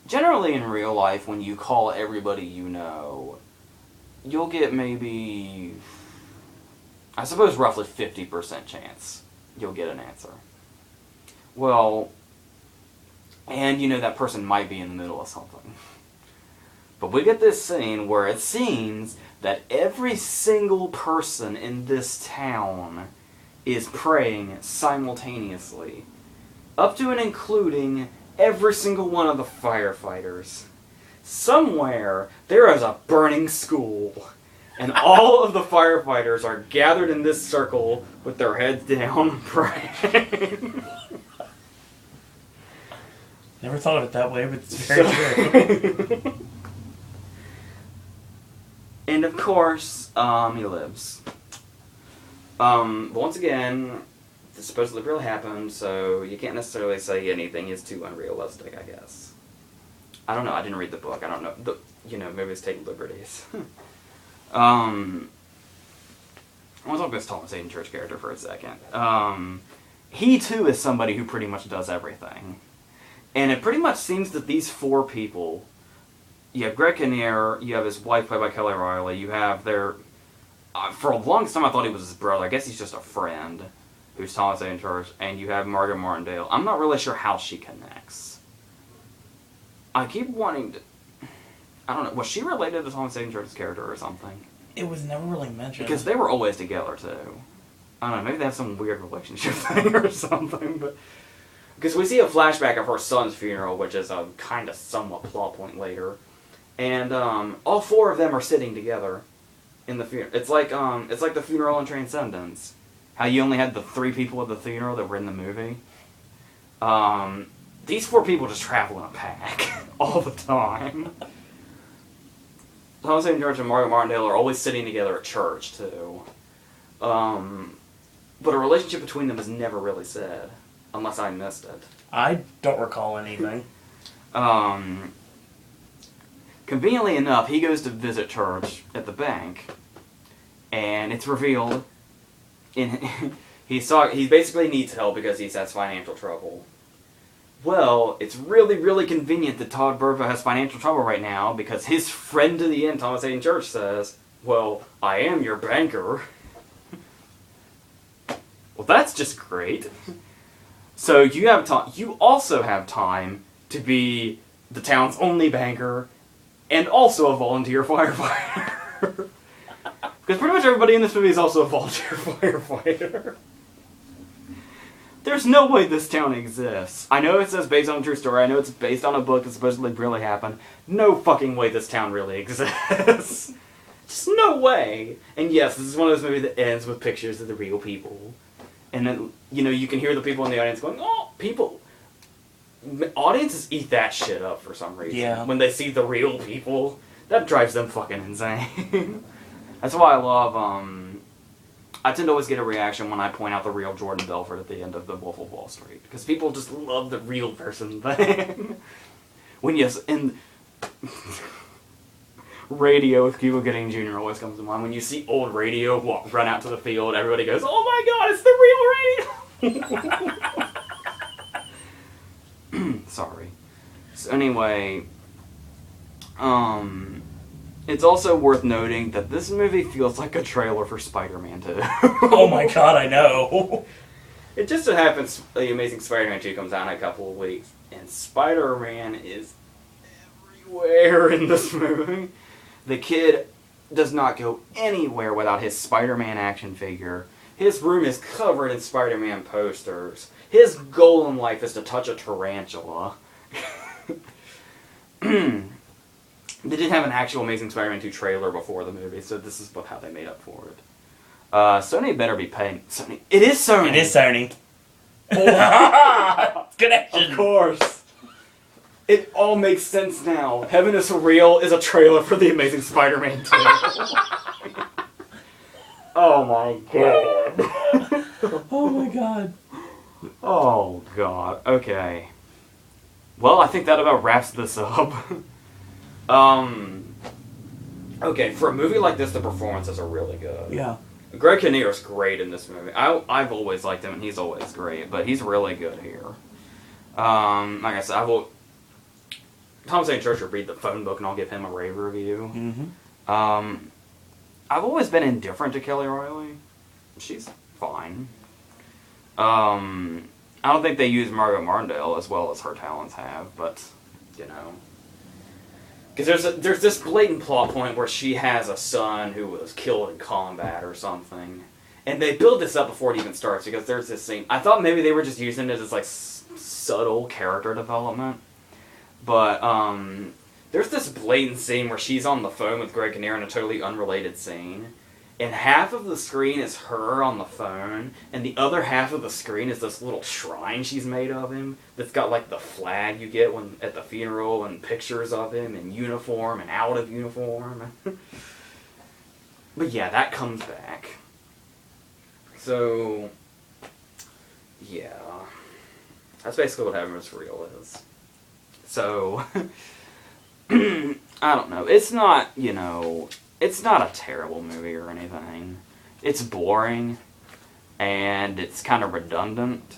generally in real life, when you call everybody you know, you'll get maybe, I suppose roughly 50% chance you'll get an answer. Well, and that person might be in the middle of something. But we get this scene where it seems that every single person in this town is praying simultaneously. Up to and including every single one of the firefighters. Somewhere, there is a burning school. And all of the firefighters are gathered in this circle with their heads down praying. Never thought of it that way, but it's very true. And of course, he lives. Once again, this supposedly really happened, so you can't necessarily say anything is too unrealistic, I guess. I don't know, I didn't read the book, I don't know. Movies take liberties. I want to talk about this Thomas Hayden Church character for a second. He too is somebody who pretty much does everything. And it pretty much seems that these four people, you have Greg Kinnear, you have his wife played by Kelly Riley, you have their... for a long time I thought he was his brother. I guess he's just a friend who's Thomas Hayden Church, and you have Margaret Martindale. I'm not really sure how she connects. I keep wanting to... I don't know. Was she related to Thomas Hayden Church's character or something? It was never really mentioned. Because they were always together, too. I don't know. Maybe they have some weird relationship thing or something, but... Because we see a flashback of her son's funeral, which is a kind of somewhat plot point later. And all four of them are sitting together in the funeral. It's like the funeral in Transcendence. How you only had the 3 people at the funeral that were in the movie. These 4 people just travel in a pack all the time. Thomas Hayden Church and Margaret Martindale are always sitting together at church, too. But a relationship between them is never really said, unless I missed it. I don't recall anything. Conveniently enough, he goes to visit church at the bank, and it's revealed he basically needs help because he has financial trouble. Well, it's really, really convenient that Todd Burva has financial trouble right now because his friend to the end, Thomas Hayden Church, says, "Well, I am your banker." Well, that's just great. So you also have time to be the town's only banker and also a volunteer firefighter. Because pretty much everybody in this movie is also a volunteer firefighter. There's no way this town exists. I know it says based on a true story. I know it's based on a book that supposedly really happened. No fucking way this town really exists. Just no way. And yes, this is one of those movies that ends with pictures of the real people. And then, you can hear the people in the audience going, "Oh, people." Audiences eat that shit up for some reason. Yeah. When they see the real people. That drives them fucking insane. That's why I love, I tend to always get a reaction when I point out the real Jordan Belfort at the end of The Wolf of Wall Street. Because people just love the real person thing. And Radio with Cuba Gooding Jr. always comes to mind. When you see old Radio run out to the field, everybody goes, "Oh my god, it's the real Radio!" Sorry. So anyway, it's also worth noting that this movie feels like a trailer for Spider-Man 2. Oh my god, I know. It just so happens The Amazing Spider-Man 2 comes out in a couple of weeks, and Spider-Man is everywhere in this movie. The kid does not go anywhere without his Spider-Man action figure. His room is covered in Spider-Man posters. His goal in life is to touch a tarantula. They did have an actual Amazing Spider-Man 2 trailer before the movie, so this is how they made up for it. Sony better be paying... Sony. It is Sony! It is Sony. Connection! Of course. It all makes sense now. Heaven is Real is a trailer for The Amazing Spider-Man 2. Oh my god. Oh my god. Oh god. Okay. Well, I think that about wraps this up. Okay, for a movie like this, the performances are really good. Yeah. Greg Kinnear's great in this movie. I've always liked him, and he's always great, but he's really good here. Like I said, Thomas Hayden Church will read the phone book, and I'll give him a rave review. Mm-hmm. I've always been indifferent to Kelly Riley. She's fine. I don't think they use Margaret Martindale as well as her talents have, but, Because there's this blatant plot point where she has a son who was killed in combat or something. And they build this up before it even starts, because there's this scene. I thought maybe they were just using it as, subtle character development. But, there's this blatant scene where she's on the phone with Greg Kinnear in a totally unrelated scene. And half of the screen is her on the phone, and the other half of the screen is this little shrine she's made of him that's got, the flag you get at the funeral, and pictures of him in uniform and out of uniform. But yeah, that comes back. So, yeah. That's basically what Heaven is Real is. So, I don't know. It's not, it's not a terrible movie or anything. It's boring, and it's kind of redundant,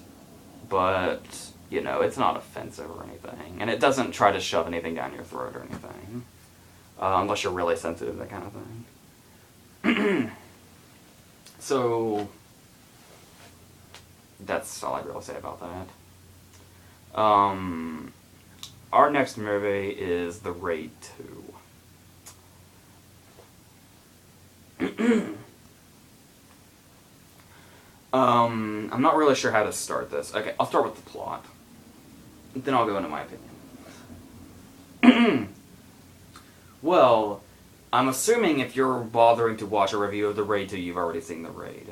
but, it's not offensive or anything. And it doesn't try to shove anything down your throat or anything. unless you're really sensitive, that kind of thing. So, that's all I'd really say about that. Our next movie is The Raid 2. I'm not really sure how to start this. Okay, I'll start with the plot. Then I'll go into my opinion. Well, I'm assuming if you're bothering to watch a review of The Raid 2, you've already seen The Raid.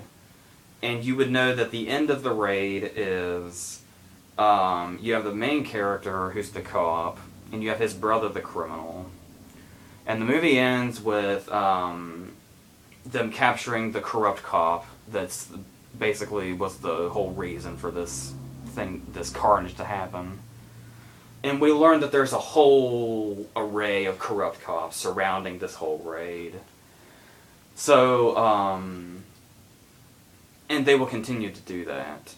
And you would know that the end of The Raid is, you have the main character, who's the cop, and you have his brother, the criminal. And the movie ends with, them capturing the corrupt cop that's basically was the whole reason for this carnage to happen. And we learned that there's a whole array of corrupt cops surrounding this whole raid. So, and they will continue to do that.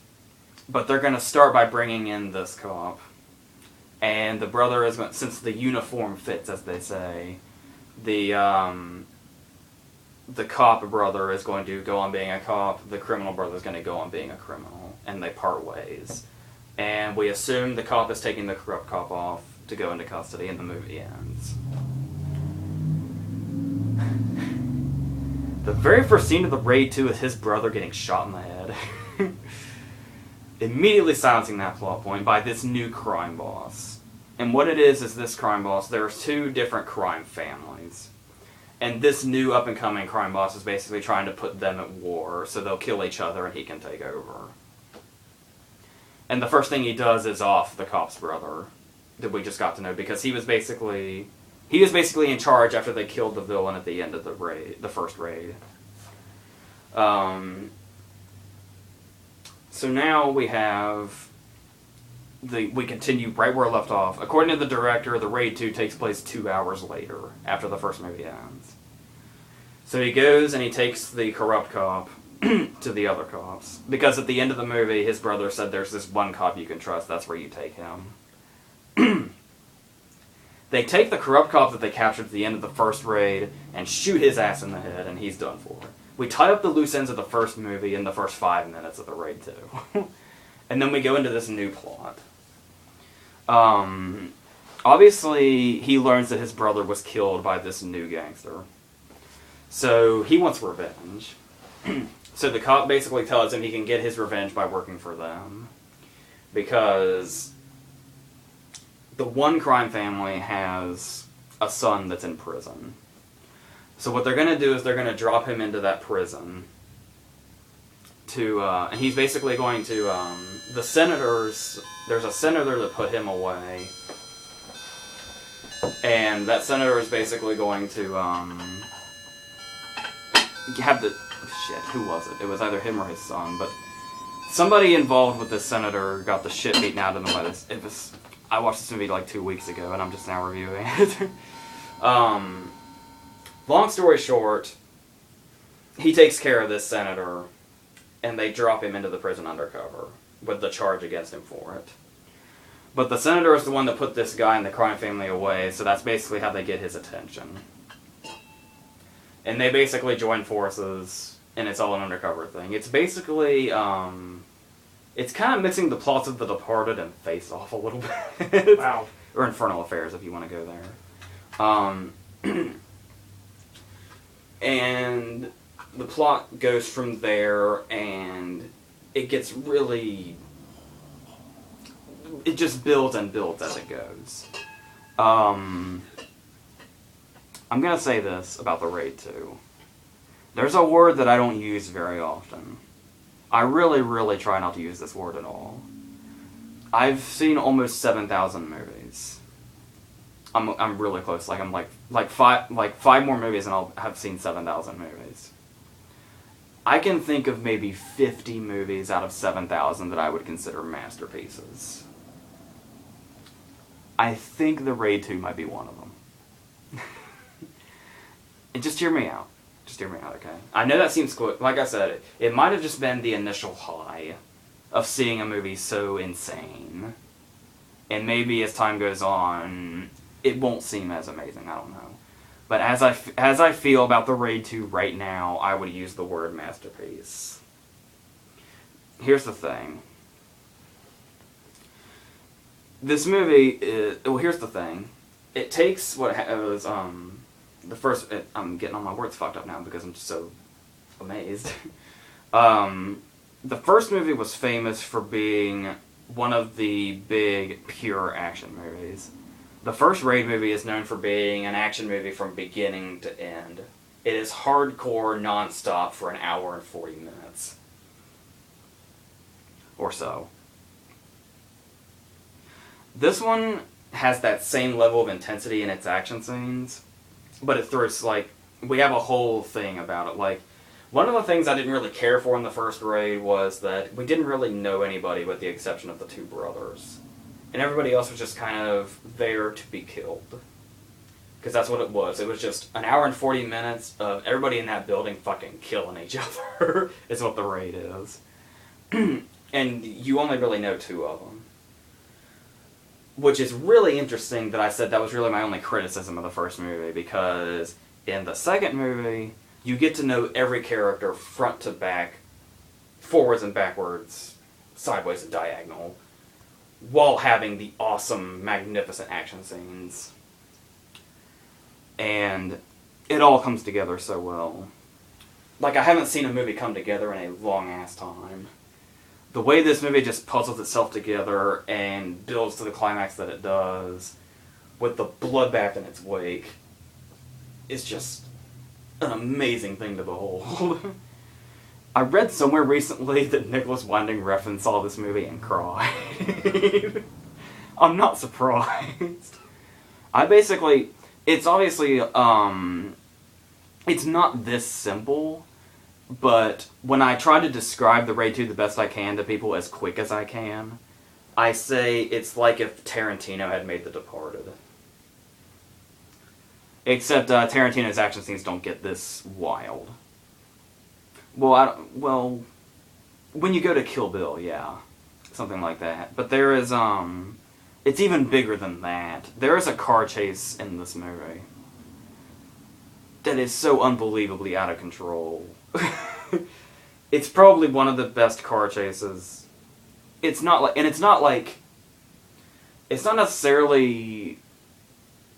But they're going to start by bringing in this cop. And the brother is going, since the uniform fits, as they say, the cop brother is going to go on being a cop, the criminal brother is going to go on being a criminal, and they part ways. And we assume the cop is taking the corrupt cop off to go into custody, and the movie ends. The very first scene of The Raid 2 is his brother getting shot in the head. Immediately silencing that plot point by this new crime boss. And what it is this crime boss, there's two different crime families. And this new up-and-coming crime boss is basically trying to put them at war, so they'll kill each other and he can take over. And the first thing he does is off the cop's brother, that we just got to know, because he was basically in charge after they killed the villain at the end of the raid, the first raid. So now we continue right where we left off. According to the director, The Raid 2 takes place 2 hours later, after the first movie ends. So he goes and he takes the corrupt cop to the other cops. Because at the end of the movie, his brother said there's this one cop you can trust, that's where you take him. They take the corrupt cop that they captured at the end of the first raid and shoot his ass in the head, and he's done for. We tie up the loose ends of the first movie in the first 5 minutes of The Raid 2. And then we go into this new plot. Obviously, he learns that his brother was killed by this new gangster. So, he wants revenge. So the cop basically tells him he can get his revenge by working for them. Because the one crime family has a son that's in prison. So what they're going to do is they're going to drop him into that prison. And he's basically going to, the senators, there's a senator that put him away. And that senator is basically going to, have the, shit, who was it? It was either him or his son, but somebody involved with this senator got the shit beaten out of them by this, I watched this movie like 2 weeks ago, and I'm just now reviewing it. Long story short, he takes care of this senator, and they drop him into the prison undercover, with the charge against him for it. But the senator is the one that put this guy in the crime family away, so that's basically how they get his attention. And they basically join forces, and it's all an undercover thing. It's basically, it's kind of mixing the plots of The Departed and Face Off a little bit. Wow. Or Infernal Affairs, if you want to go there. And the plot goes from there, and it gets really... It just builds and builds as it goes. I'm going to say this about The Raid 2. There's a word that I don't use very often. I really, really try not to use this word at all. I've seen almost 7,000 movies. I'm really close. Like I'm like five more movies and I'll have seen 7,000 movies. I can think of maybe 50 movies out of 7,000 that I would consider masterpieces. I think The Raid 2 might be one of them. And just hear me out. Just hear me out, okay? I know that seems quick. Like I said, it might have just been the initial high of seeing a movie so insane. And maybe as time goes on, it won't seem as amazing. I don't know. But as I feel about the Raid 2 right now, I would use the word masterpiece. Here's the thing. This movie is... Well, here's the thing. It takes what was, the first... I'm getting all my words fucked up now because I'm just so amazed. The first movie was famous for being one of the big, pure action movies. The first Raid movie is known for being an action movie from beginning to end. It is hardcore, non-stop for an hour and 40 minutes. Or so. This one has that same level of intensity in its action scenes, but it throws, like, we have a whole thing about it. Like, one of the things I didn't really care for in the first Raid was that we didn't really know anybody with the exception of the two brothers. And everybody else was just kind of there to be killed. Because that's what it was. It was just an hour and 40 minutes of everybody in that building fucking killing each other, is what the Raid is. And you only really know two of them. Which is really interesting that I said that was really my only criticism of the first movie, because in the second movie, you get to know every character front to back, forwards and backwards, sideways and diagonal, while having the awesome, magnificent action scenes. And it all comes together so well. Like, I haven't seen a movie come together in a long-ass time. The way this movie just puzzles itself together and builds to the climax that it does, with the bloodbath in its wake, is just an amazing thing to behold. I read somewhere recently that Nicholas Winding Refn saw this movie and cried. I'm not surprised. It's obviously, it's not this simple, but when I try to describe the Raid 2 the best I can to people as quick as I can, I say it's like if Tarantino had made The Departed. Except Tarantino's action scenes don't get this wild. Well, when you go to Kill Bill, yeah. Something like that. But there is, it's even bigger than that. There is a car chase in this movie that is so unbelievably out of control. It's probably one of the best car chases. It's not necessarily...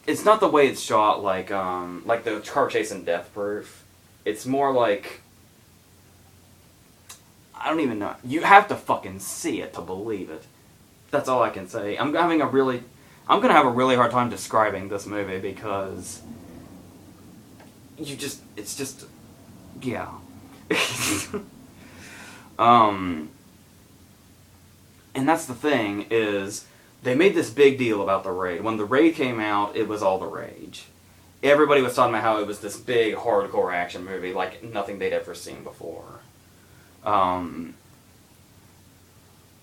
It's not the way it's shot like the car chase in Death Proof. It's more like... I don't even know. You have to fucking see it to believe it. That's all I can say. I'm gonna have a really hard time describing this movie because it's just, yeah. And that's the thing, is they made this big deal about the Raid. When the Raid came out, it was all the rage. Everybody was talking about how it was this big, hardcore action movie like nothing they'd ever seen before.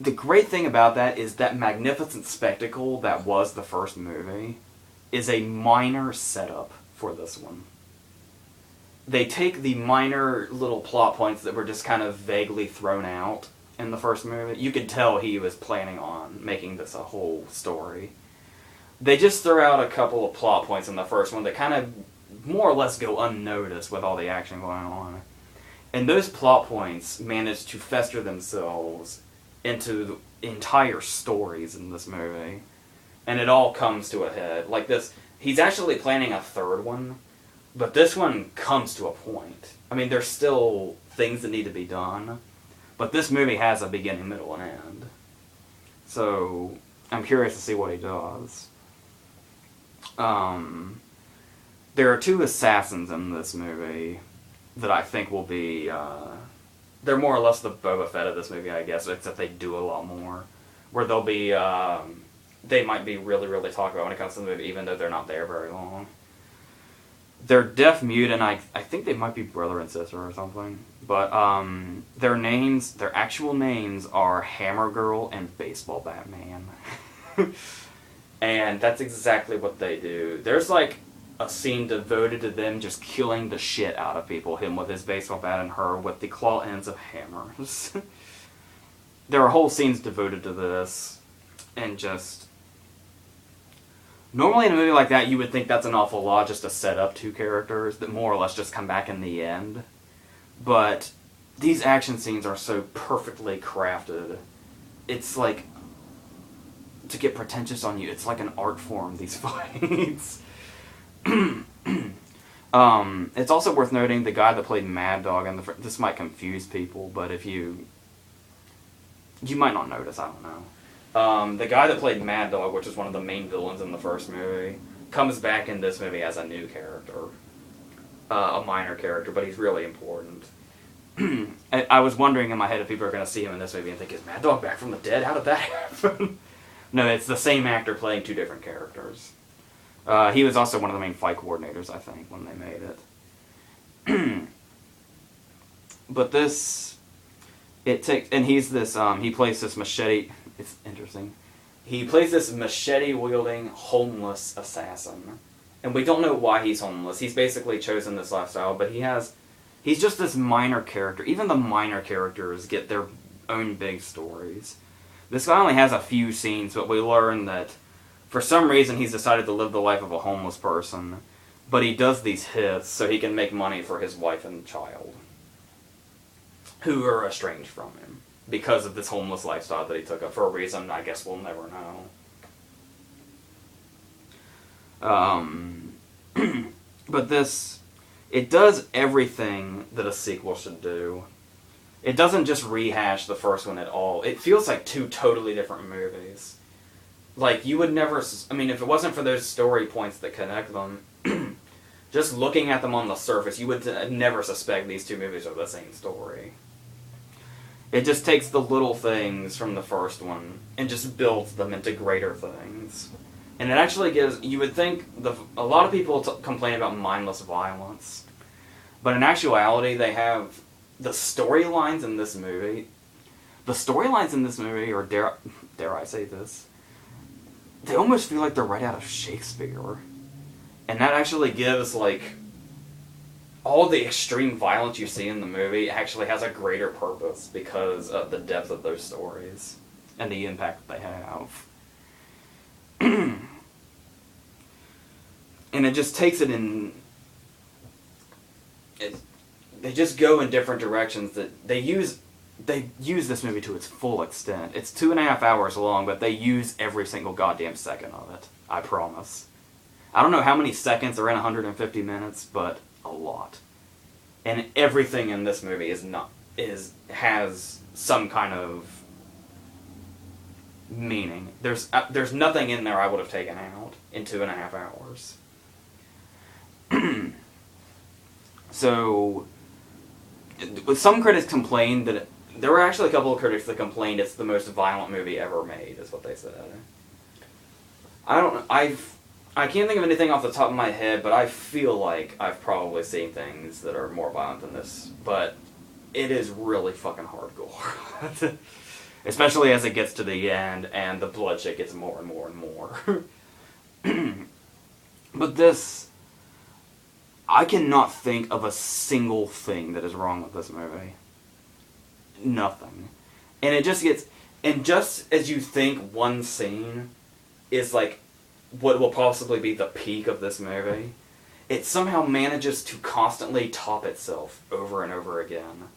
The great thing about that is that magnificent spectacle that was the first movie is a minor setup for this one. They take the minor little plot points that were just kind of vaguely thrown out in the first movie. You could tell he was planning on making this a whole story. They just throw out a couple of plot points in the first one that kind of more or less go unnoticed with all the action going on. And those plot points manage to fester themselves into the entire stories in this movie. And it all comes to a head. Like this, he's actually planning a third one, but this one comes to a point. I mean, there's still things that need to be done, but this movie has a beginning, middle, and end. So, I'm curious to see what he does. There are two assassins in this movie that I think will be, they're more or less the Boba Fett of this movie, I guess, except they do a lot more. Where they'll be, they might be really, really talked about when it comes to the movie, even though they're not there very long. They're deaf mute, and I think they might be brother and sister or something. But, their actual names are Hammer Girl and Baseball Batman. And that's exactly what they do. There's, like, a scene devoted to them just killing the shit out of people. Him with his baseball bat and her with the claw ends of hammers. There are whole scenes devoted to this. And just... Normally in a movie like that, you would think that's an awful lot just to set up two characters that more or less just come back in the end. But these action scenes are so perfectly crafted. It's like, to get pretentious on you, it's like an art form, these fights. It's also worth noting the guy that played Mad Dog, and this might confuse people, but if you might not notice, I don't know. The guy that played Mad Dog, which is one of the main villains in the first movie, comes back in this movie as a new character. A minor character, but he's really important. I was wondering in my head if people are going to see him in this movie and think, is Mad Dog back from the dead? How did that happen? No, it's the same actor playing two different characters. He was also one of the main fight coordinators, I think, when they made it. But this... and he's this, he plays this machete... It's interesting. He plays this machete-wielding, homeless assassin. And we don't know why he's homeless. He's basically chosen this lifestyle, but he's just this minor character. Even the minor characters get their own big stories. This guy only has a few scenes, but we learn that for some reason he's decided to live the life of a homeless person. But he does these hits so he can make money for his wife and child, who are estranged from him because of this homeless lifestyle that he took up for a reason I guess we'll never know. But this, it does everything that a sequel should do. It doesn't just rehash the first one at all. It feels like two totally different movies. Like, you would never... I mean, if it wasn't for those story points that connect them, just looking at them on the surface, you would never suspect these two movies are the same story. It just takes the little things from the first one and just builds them into greater things. And it actually gives... You would think... a lot of people complain about mindless violence. But in actuality, they have... The storylines in this movie... The storylines in this movie, or dare I say this... They almost feel like they're right out of Shakespeare. And that actually gives, like... All the extreme violence you see in the movie actually has a greater purpose because of the depth of those stories. And the impact that they have. And it just takes it in... They just go in different directions that they use this movie to its full extent. It's 2.5 hours long, but they use every single goddamn second of it. I promise. I don't know how many seconds are in 150 minutes, but a lot. And everything in this movie has some kind of meaning. There's nothing in there I would have taken out in 2.5 hours. So, some critics complained that there were actually a couple of critics that complained it's the most violent movie ever made, is what they said. I can't think of anything off the top of my head, but I feel like I've probably seen things that are more violent than this. But it is really fucking hardcore. Especially as it gets to the end and the bloodshed gets more and more and more. But this... I cannot think of a single thing that is wrong with this movie. Nothing. And it just gets... And just as you think one scene is like what will possibly be the peak of this movie, it somehow manages to constantly top itself over and over again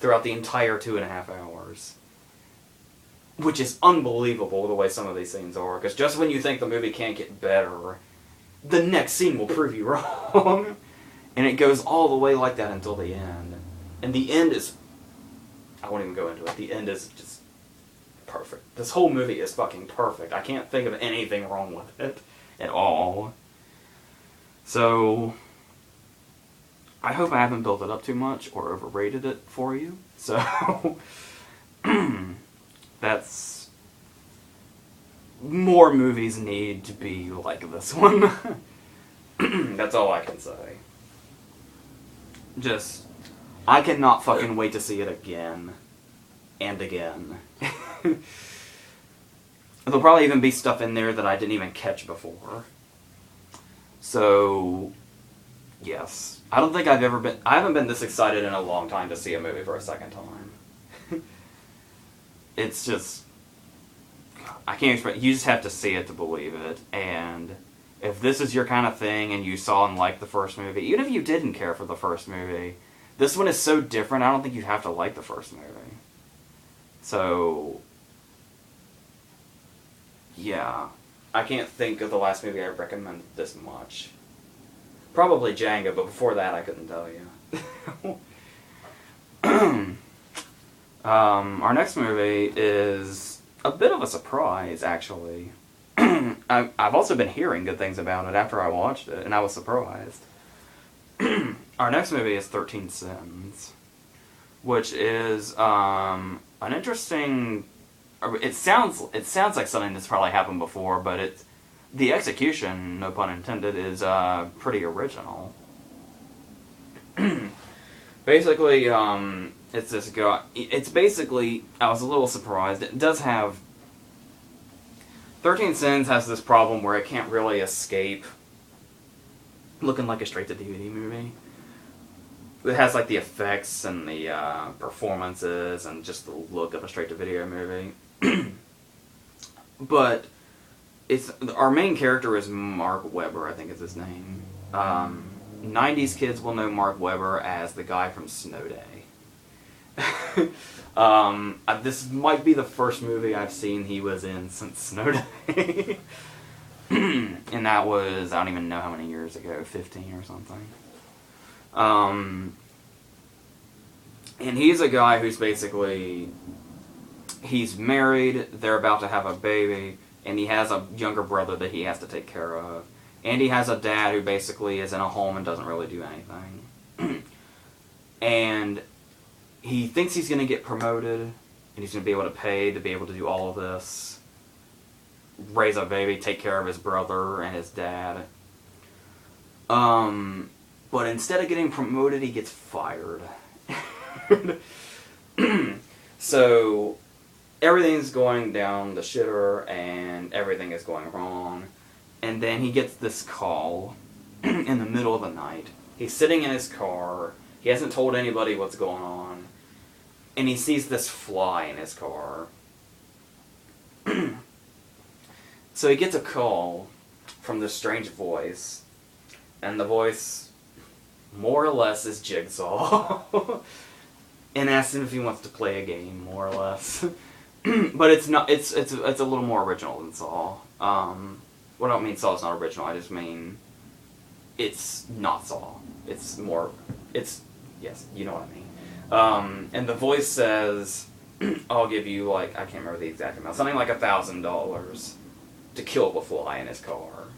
throughout the entire 2.5 hours. Which is unbelievable the way some of these scenes are, because just when you think the movie can't get better, the next scene will prove you wrong. And it goes all the way like that until the end. And the end is... I won't even go into it. The end is just perfect. This whole movie is fucking perfect. I can't think of anything wrong with it at all. So... I hope I haven't built it up too much or overrated it for you. So... that's... More movies need to be like this one. That's all I can say. Just, I cannot fucking wait to see it again. And again. There'll probably even be stuff in there that I didn't even catch before. So, yes. I don't think I haven't been this excited in a long time to see a movie for a second time. It's just, I can't explain, you just have to see it to believe it, and if this is your kind of thing and you saw and liked the first movie, even if you didn't care for the first movie, this one is so different, I don't think you have to like the first movie. So, yeah. I can't think of the last movie I recommended this much. Probably Django, but before that I couldn't tell you. Our next movie is a bit of a surprise, actually. I've also been hearing good things about it after I watched it, and I was surprised. Our next movie is 13 Sins, which is an interesting... It sounds like something that's probably happened before, but the execution, no pun intended, is pretty original. Basically, it's this guy... It's basically... I was a little surprised. It does have... 13 Sins has this problem where it can't really escape looking like a straight-to-DVD movie. It has like the effects and the performances and just the look of a straight-to-video movie. But our main character is Mark Webber, I think is his name. 90s kids will know Mark Webber as the guy from Snow Day. This might be the first movie I've seen he was in since Snow Day. And that was, I don't even know how many years ago, 15 or something. And he's a guy who's basically, he's married, they're about to have a baby, and he has a younger brother that he has to take care of. And he has a dad who basically is in a home and doesn't really do anything. And he thinks he's going to get promoted, and he's going to be able to pay to be able to do all of this. Raise a baby, take care of his brother and his dad. But instead of getting promoted, he gets fired. So, everything's going down the shitter, and everything is going wrong. And then he gets this call in the middle of the night. He's sitting in his car. He hasn't told anybody what's going on. And he sees this fly in his car. So he gets a call from this strange voice. And the voice, more or less, is Jigsaw. And asks him if he wants to play a game, more or less. But it's not. It's a little more original than Saw. Well, I don't mean Saw's not original. I just mean it's not Saw. It's more. It's yes, you know what I mean. And the voice says, "I'll give you I can't remember the exact amount. Something like $1,000 to kill the fly in his car."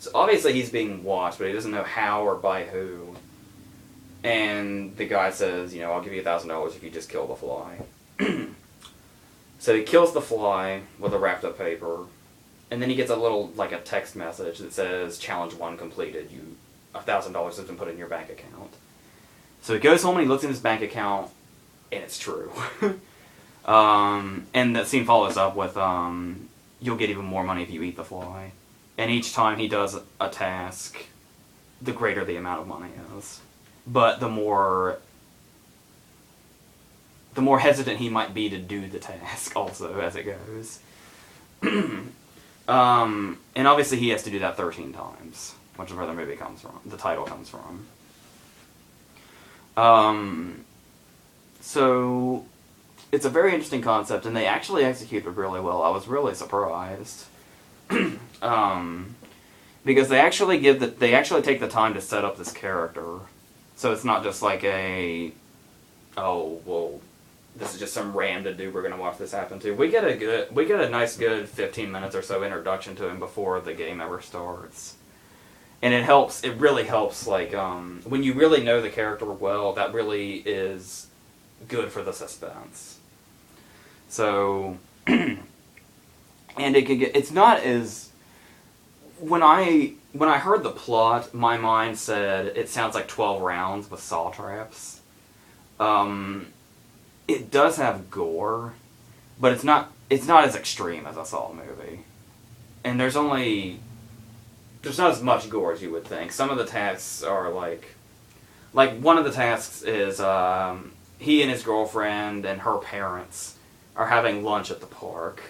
So obviously he's being watched, but he doesn't know how or by who. And the guy says, "I'll give you $1,000 if you just kill the fly." So he kills the fly with a wrapped up paper, and then he gets a text message that says, "Challenge 1 completed. $1,000 has been put in your bank account." So he goes home and he looks in his bank account, and it's true. And that scene follows up with, "You'll get even more money if you eat the fly." And each time he does a task, the greater the amount of money is. But the more hesitant he might be to do the task also as it goes. And obviously he has to do that 13 times, which is where the movie comes from, the title comes from. So it's a very interesting concept, and they actually executed really well. I was really surprised. Because they actually take the time to set up this character. So it's not just like this is just some random dude we're gonna watch this happen to. We get a nice good 15 minutes or so introduction to him before the game ever starts. And it really helps, when you really know the character well, that really is good for the suspense. So, and it's not as, when I heard the plot, my mind said, it sounds like 12 rounds with saw traps. It does have gore, but it's not as extreme as a Saw movie. And there's not as much gore as you would think. Some of the tasks are like one of the tasks is he and his girlfriend and her parents are having lunch at the park.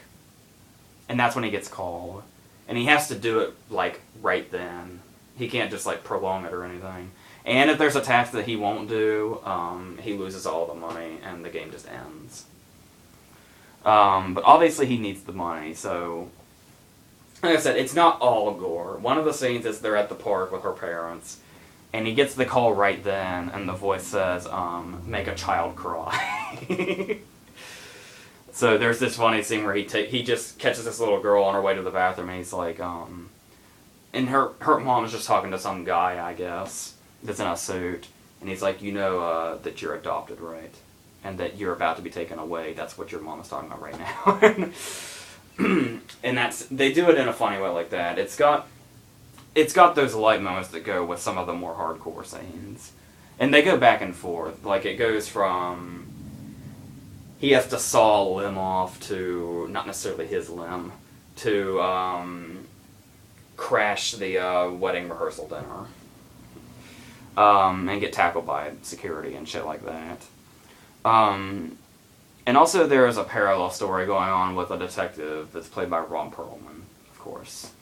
And that's when he gets called. And he has to do it, like, right then. He can't just, like, prolong it or anything. And if there's a task that he won't do, he loses all the money, and the game just ends. But obviously he needs the money, so... Like I said, it's not all gore. One of the scenes is they're at the park with her parents, and he gets the call right then, and the voice says, make a child cry. So there's this funny scene where he just catches this little girl on her way to the bathroom, and he's like, and her mom is just talking to some guy, I guess, that's in a suit, and he's like, you know that you're adopted, right? And that you're about to be taken away. That's what your mom is talking about right now. And they do it in a funny way like that. It's got those light moments that go with some of the more hardcore scenes. And they go back and forth. Like, it goes from he has to saw a limb off to, not necessarily his limb, to crash the wedding rehearsal dinner. And get tackled by security and shit like that. And also there is a parallel story going on with a detective that's played by Ron Perlman, of course.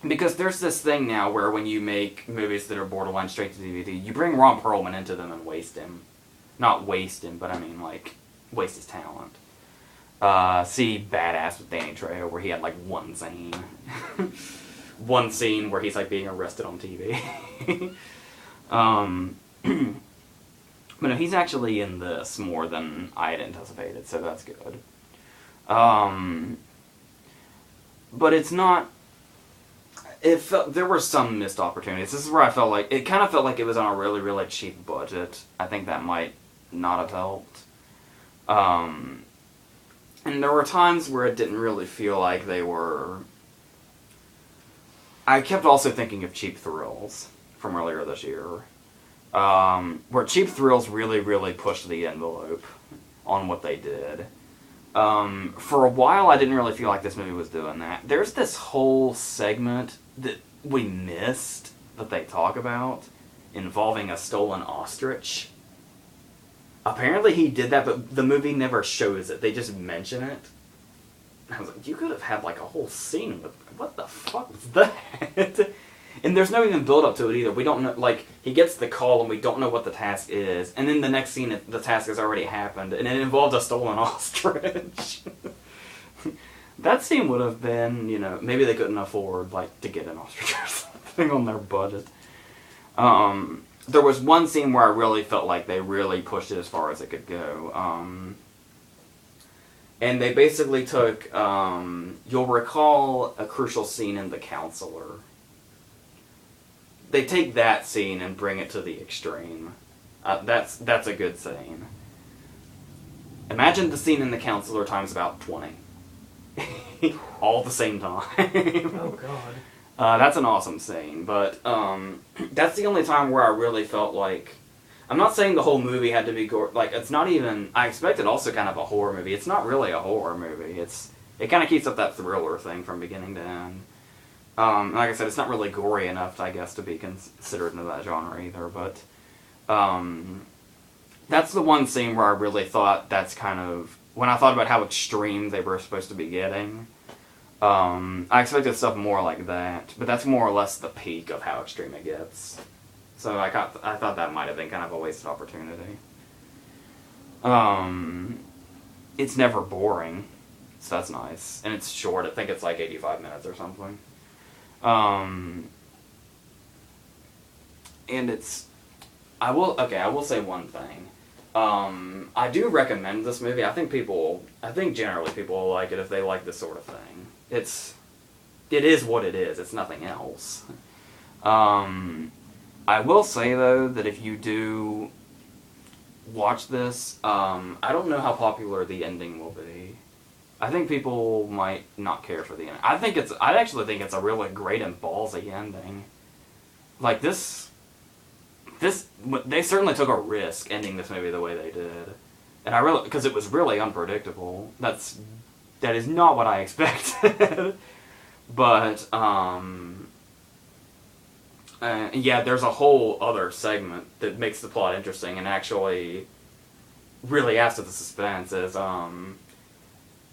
Because there's this thing now where when you make movies that are borderline straight to DVD, you bring Ron Perlman into them and waste him. Not waste him, but I mean, like, waste his talent. See Badass with Danny Trejo, where he had, like, one scene. One scene where he's, like, being arrested on TV. But no, he's actually in this more than I had anticipated, so that's good. But it's not... there were some missed opportunities. This is where I felt like... It kind of felt like it was on a really, really cheap budget. I think that might not have helped. And there were times where it didn't really feel like they were... I kept also thinking of Cheap Thrills from earlier this year. Where Cheap Thrills really, really pushed the envelope on what they did. For a while, I didn't really feel like this movie was doing that. There's this whole segment that we missed that they talk about involving a stolen ostrich. Apparently he did that, but the movie never shows it. They just mention it. I was like, you could have had like a whole scene with, what the fuck was that? And there's no even build up to it either. We don't know, like, he gets the call and we don't know what the task is. And then the next scene, the task has already happened, and it involved a stolen ostrich. That scene would have been, you know, maybe they couldn't afford, like, to get an ostrich or something on their budget. There was one scene where I really felt like they really pushed it as far as it could go. And they basically took, you'll recall a crucial scene in The Counselor. They take that scene and bring it to the extreme. That's a good scene. Imagine the scene in The Counselor times about 20. All at the same time. Oh, God. That's an awesome scene, but that's the only time where I really felt like... I'm not saying the whole movie had to be gore. Like, it's not even... I expected also kind of a horror movie. It's not really a horror movie. It kind of keeps up that thriller thing from beginning to end. Like I said, it's not really gory enough, I guess, to be considered into that genre either, but that's the one scene where I really thought that's kind of... When I thought about how extreme they were supposed to be getting, I expected stuff more like that, but that's more or less the peak of how extreme it gets. So I thought that might have been kind of a wasted opportunity. It's never boring, so that's nice. And it's short. I think it's like 85 minutes or something. And it's... I will say one thing. I do recommend this movie. I think generally people will like it if they like this sort of thing. It is what it is. It's nothing else. I will say, though, that if you do watch this, I don't know how popular the ending will be. I think people might not care for the ending. I actually think it's a really great and ballsy ending. Like, they certainly took a risk ending this movie the way they did. And because it was really unpredictable. That is not what I expected. But, yeah, there's a whole other segment that makes the plot interesting and actually really adds to the suspense.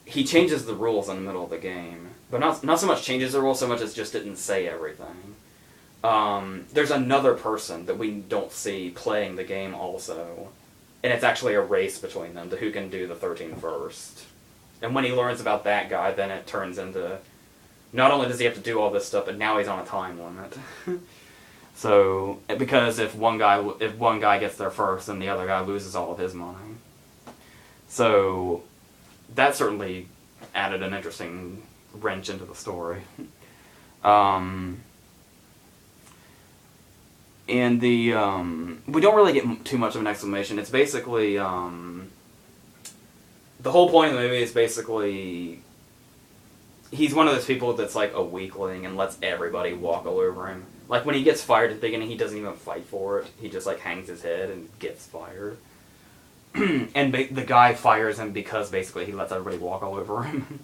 he changes the rules in the middle of the game. But not so much changes the rules, so much as just didn't say everything. There's another person that we don't see playing the game also. And it's actually a race between them to who can do the 13 first. And when he learns about that guy, then it turns into... Not only does he have to do all this stuff, but now he's on a time limit. So, because if one guy gets there first, then the other guy loses all of his money. So, that certainly added an interesting wrench into the story. And we don't really get too much of an explanation. It's basically, the whole point of the movie is basically, he's one of those people that's like a weakling and lets everybody walk all over him. Like when he gets fired at the beginning, he doesn't even fight for it. He just like hangs his head and gets fired. And the guy fires him because basically he lets everybody walk all over him.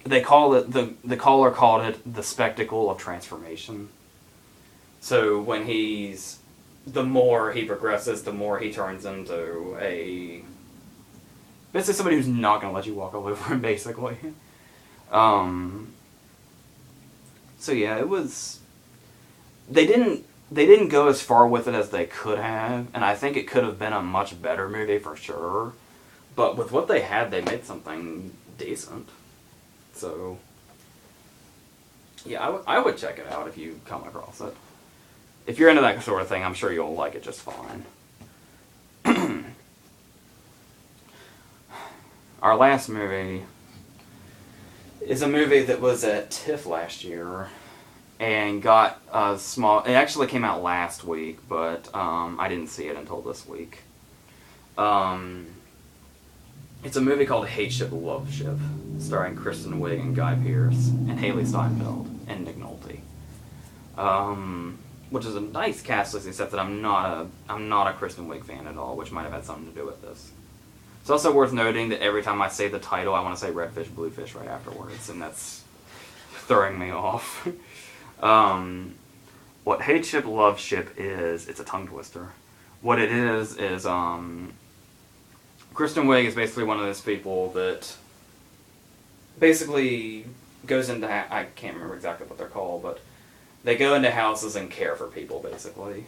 They call it, the caller called it the spectacle of transformation. So when the more he progresses, the more he turns into basically somebody who's not going to let you walk all over him, basically. So yeah, it was, they didn't go as far with it as they could have, and I think it could have been a much better movie for sure. But with what they had, they made something decent. So yeah, I would check it out if you come across it. If you're into that sort of thing, I'm sure you'll like it just fine. Our last movie is a movie that was at TIFF last year and got a small... It actually came out last week, but I didn't see it until this week. It's a movie called Hateship Loveship, starring Kristen Wiig and Guy Pearce and Haley Steinfeld and Nick Nolte. Which is a nice cast list, except that I'm not a Kristen Wiig fan at all, which might have had something to do with this. It's also worth noting that every time I say the title, I want to say Redfish, Bluefish right afterwards, and that's throwing me off. What Hateship Loveship is, it's a tongue twister. What it is Kristen Wiig is basically one of those people that basically goes into... I can't remember exactly what they're called, but they go into houses and care for people, basically.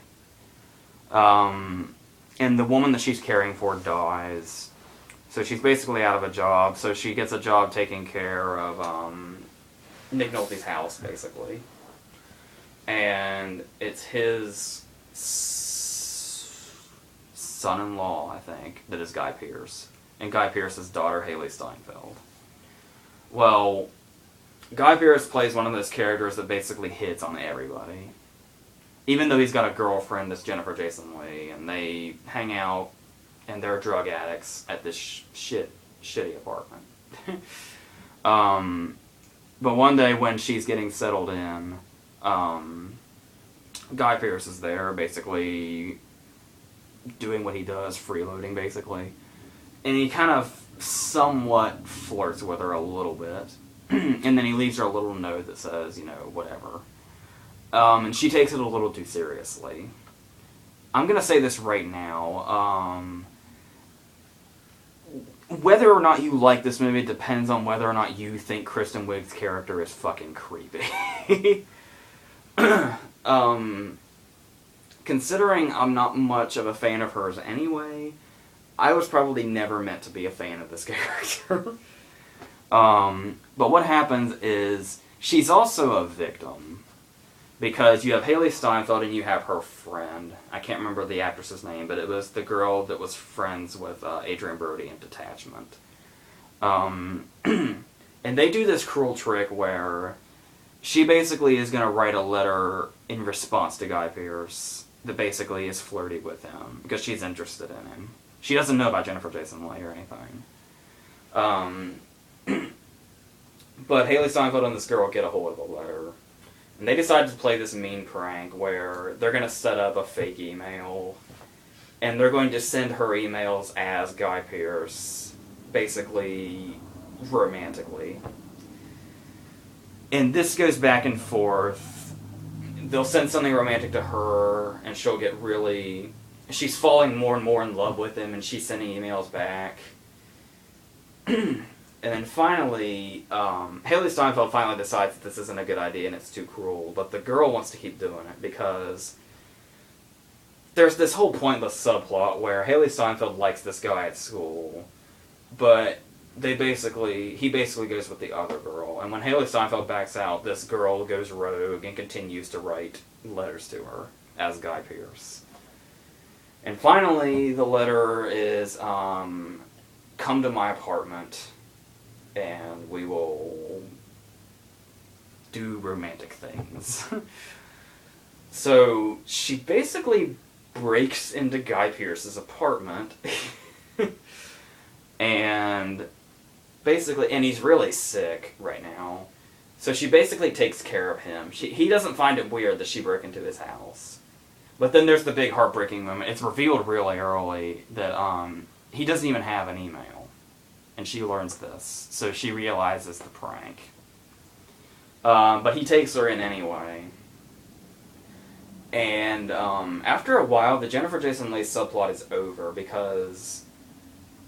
And the woman that she's caring for dies. So she's basically out of a job. So she gets a job taking care of Nick Nolte's house, basically. And it's his son-in-law, I think, that is Guy Pearce. And Guy Pearce's daughter, Haley Steinfeld. Well... Guy Pearce plays one of those characters that basically hits on everybody. Even though he's got a girlfriend that's Jennifer Jason Leigh, and they hang out, and they're drug addicts at this shitty apartment. But one day when she's getting settled in, Guy Pearce is there, basically doing what he does, freeloading, basically. And he kind of somewhat flirts with her a little bit. And then he leaves her a little note that says, you know, whatever. And she takes it a little too seriously. I'm going to say this right now. Whether or not you like this movie depends on whether or not you think Kristen Wiig's character is fucking creepy. Considering I'm not much of a fan of hers anyway, I was probably never meant to be a fan of this character. But what happens is, she's also a victim, because you have Haley Steinfeld and you have her friend. I can't remember the actress's name, but it was the girl that was friends with Adrian Brody in Detachment. And they do this cruel trick where she basically is going to write a letter in response to Guy Pearce that basically is flirty with him, because she's interested in him. She doesn't know about Jennifer Jason Leigh or anything. But Haley Steinfeld and this girl get a hold of the letter. And they decide to play this mean prank where they're going to set up a fake email. And they're going to send her emails as Guy Pearce, basically romantically. And this goes back and forth. They'll send something romantic to her, and she'll get really... She's falling more and more in love with him, and she's sending emails back. And then finally, Haley Steinfeld finally decides that this isn't a good idea and it's too cruel, but the girl wants to keep doing it because there's this whole pointless subplot where Haley Steinfeld likes this guy at school, but he basically goes with the other girl. And when Haley Steinfeld backs out, this girl goes rogue and continues to write letters to her as Guy Pearce. And finally, the letter is, come to my apartment and we will do romantic things. So she basically breaks into Guy Pearce's apartment and he's really sick right now. So she basically takes care of him. He doesn't find it weird that she broke into his house. But then there's the big heartbreaking moment. It's revealed really early that he doesn't even have an email. And she learns this. So she realizes the prank. But he takes her in anyway. And after a while, the Jennifer Jason Leigh subplot is over because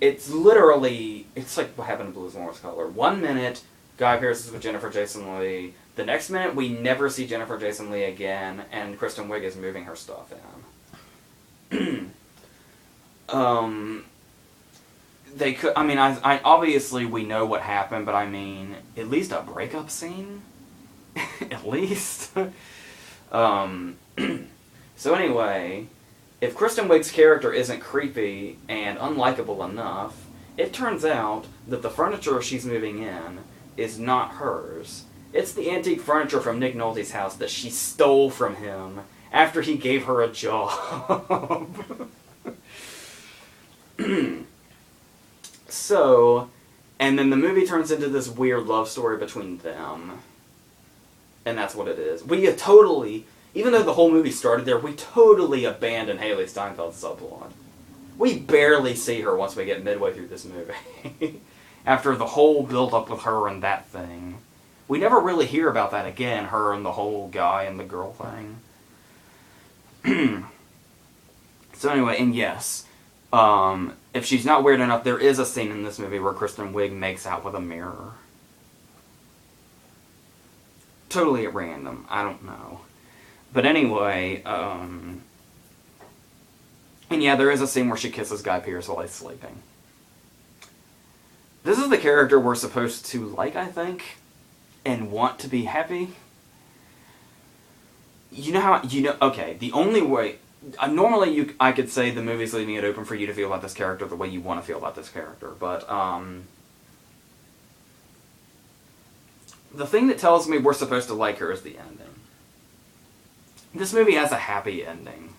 it's like what happened to Blues Morris Color. 1 minute, Guy Pearce is with Jennifer Jason Leigh. The next minute, we never see Jennifer Jason Leigh again, and Kristen Wiig is moving her stuff in. They could. I mean, I obviously we know what happened, but I mean, at least a breakup scene, at least. So anyway, if Kristen Wiig's character isn't creepy and unlikable enough, it turns out that the furniture she's moving in is not hers. It's the antique furniture from Nick Nolte's house that she stole from him after he gave her a job. So, and then the movie turns into this weird love story between them. And that's what it is. We totally, even though the whole movie started there, we totally abandoned Haley Steinfeld's subplot. We barely see her once we get midway through this movie. After the whole build-up with her and that thing. We never really hear about that again, her and the whole guy and the girl thing. So anyway, and yes, if she's not weird enough, there is a scene in this movie where Kristen Wiig makes out with a mirror. Totally at random. I don't know. But anyway, and yeah, there is a scene where she kisses Guy Pearce while he's sleeping. This is the character we're supposed to like, I think, and want to be happy. Okay, the only way... normally, I could say the movie's leaving it open for you to feel about this character the way you want to feel about this character, but, the thing that tells me we're supposed to like her is the ending. This movie has a happy ending.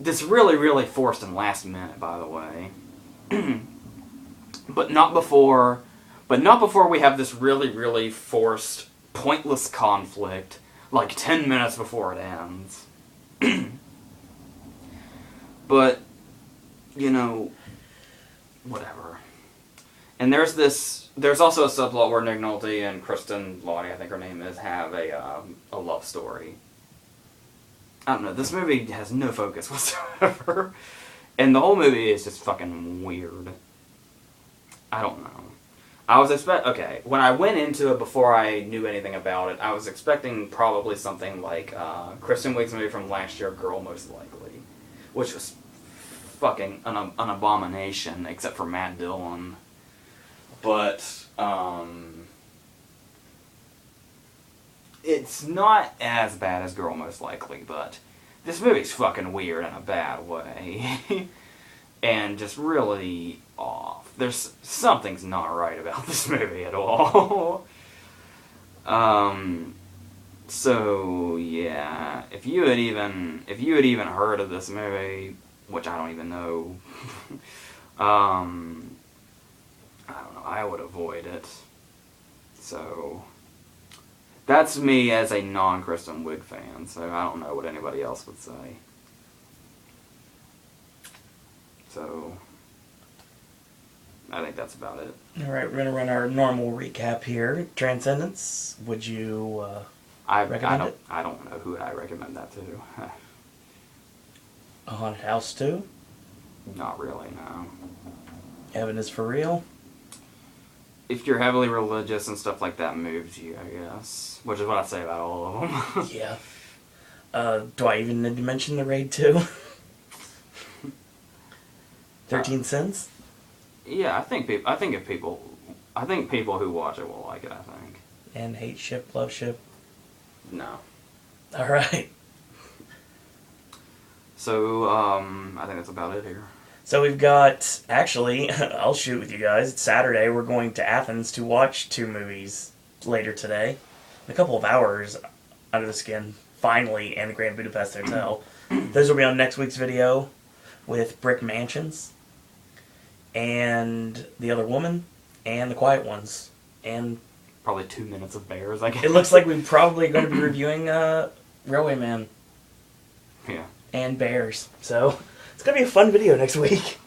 This really, really forced and last minute, by the way. But not before we have this really, really forced, pointless conflict, like 10 minutes before it ends. But, whatever. And there's also a subplot where Nick Nolte and Kristen Lottie, I think her name is, have a love story. I don't know, this movie has no focus whatsoever. And the whole movie is just fucking weird. I don't know. When I went into it before I knew anything about it, I was expecting probably something like Kristen Wiig's movie from last year, Girl Most Likely, which was fucking an abomination, except for Matt Dillon. But, it's not as bad as Girl Most Likely, but this movie's fucking weird in a bad way. And just really off. Something's not right about this movie at all. So yeah, if you had even heard of this movie, which I don't even know, I don't know, I would avoid it. So that's me as a non-Kristen Wiig fan, so I don't know what anybody else would say. So I think that's about it. Alright, we're going to run our normal recap here. Transcendence, would you recommend it? I don't know who I recommend that to. A Haunted House 2? Not really, no. Heaven is for Real? if you're heavily religious and stuff like that moves you, I guess. Which is what I say about all of them. Yeah. Do I even need to mention the Raid 2? 13 Sins? Yeah, I think people who watch it will like it, I think. And Hateship Loveship? No. Alright. So, I think that's about it here. So we've got, actually, I'll shoot with you guys. It's Saturday. We're going to Athens to watch 2 movies later today. In a couple of hours, Under the Skin, finally, and the Grand Budapest Hotel. Those will be on next week's video with Brick Mansions, and The Other Woman, and The Quiet Ones, and... Probably 2 minutes of Bears, I guess. It looks like we're probably going to be reviewing Railway Man. Yeah. And Bears. So, it's going to be a fun video next week.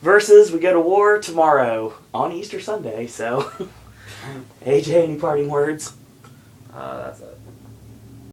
Versus, we go to war tomorrow on Easter Sunday, so... AJ, any parting words? That's it.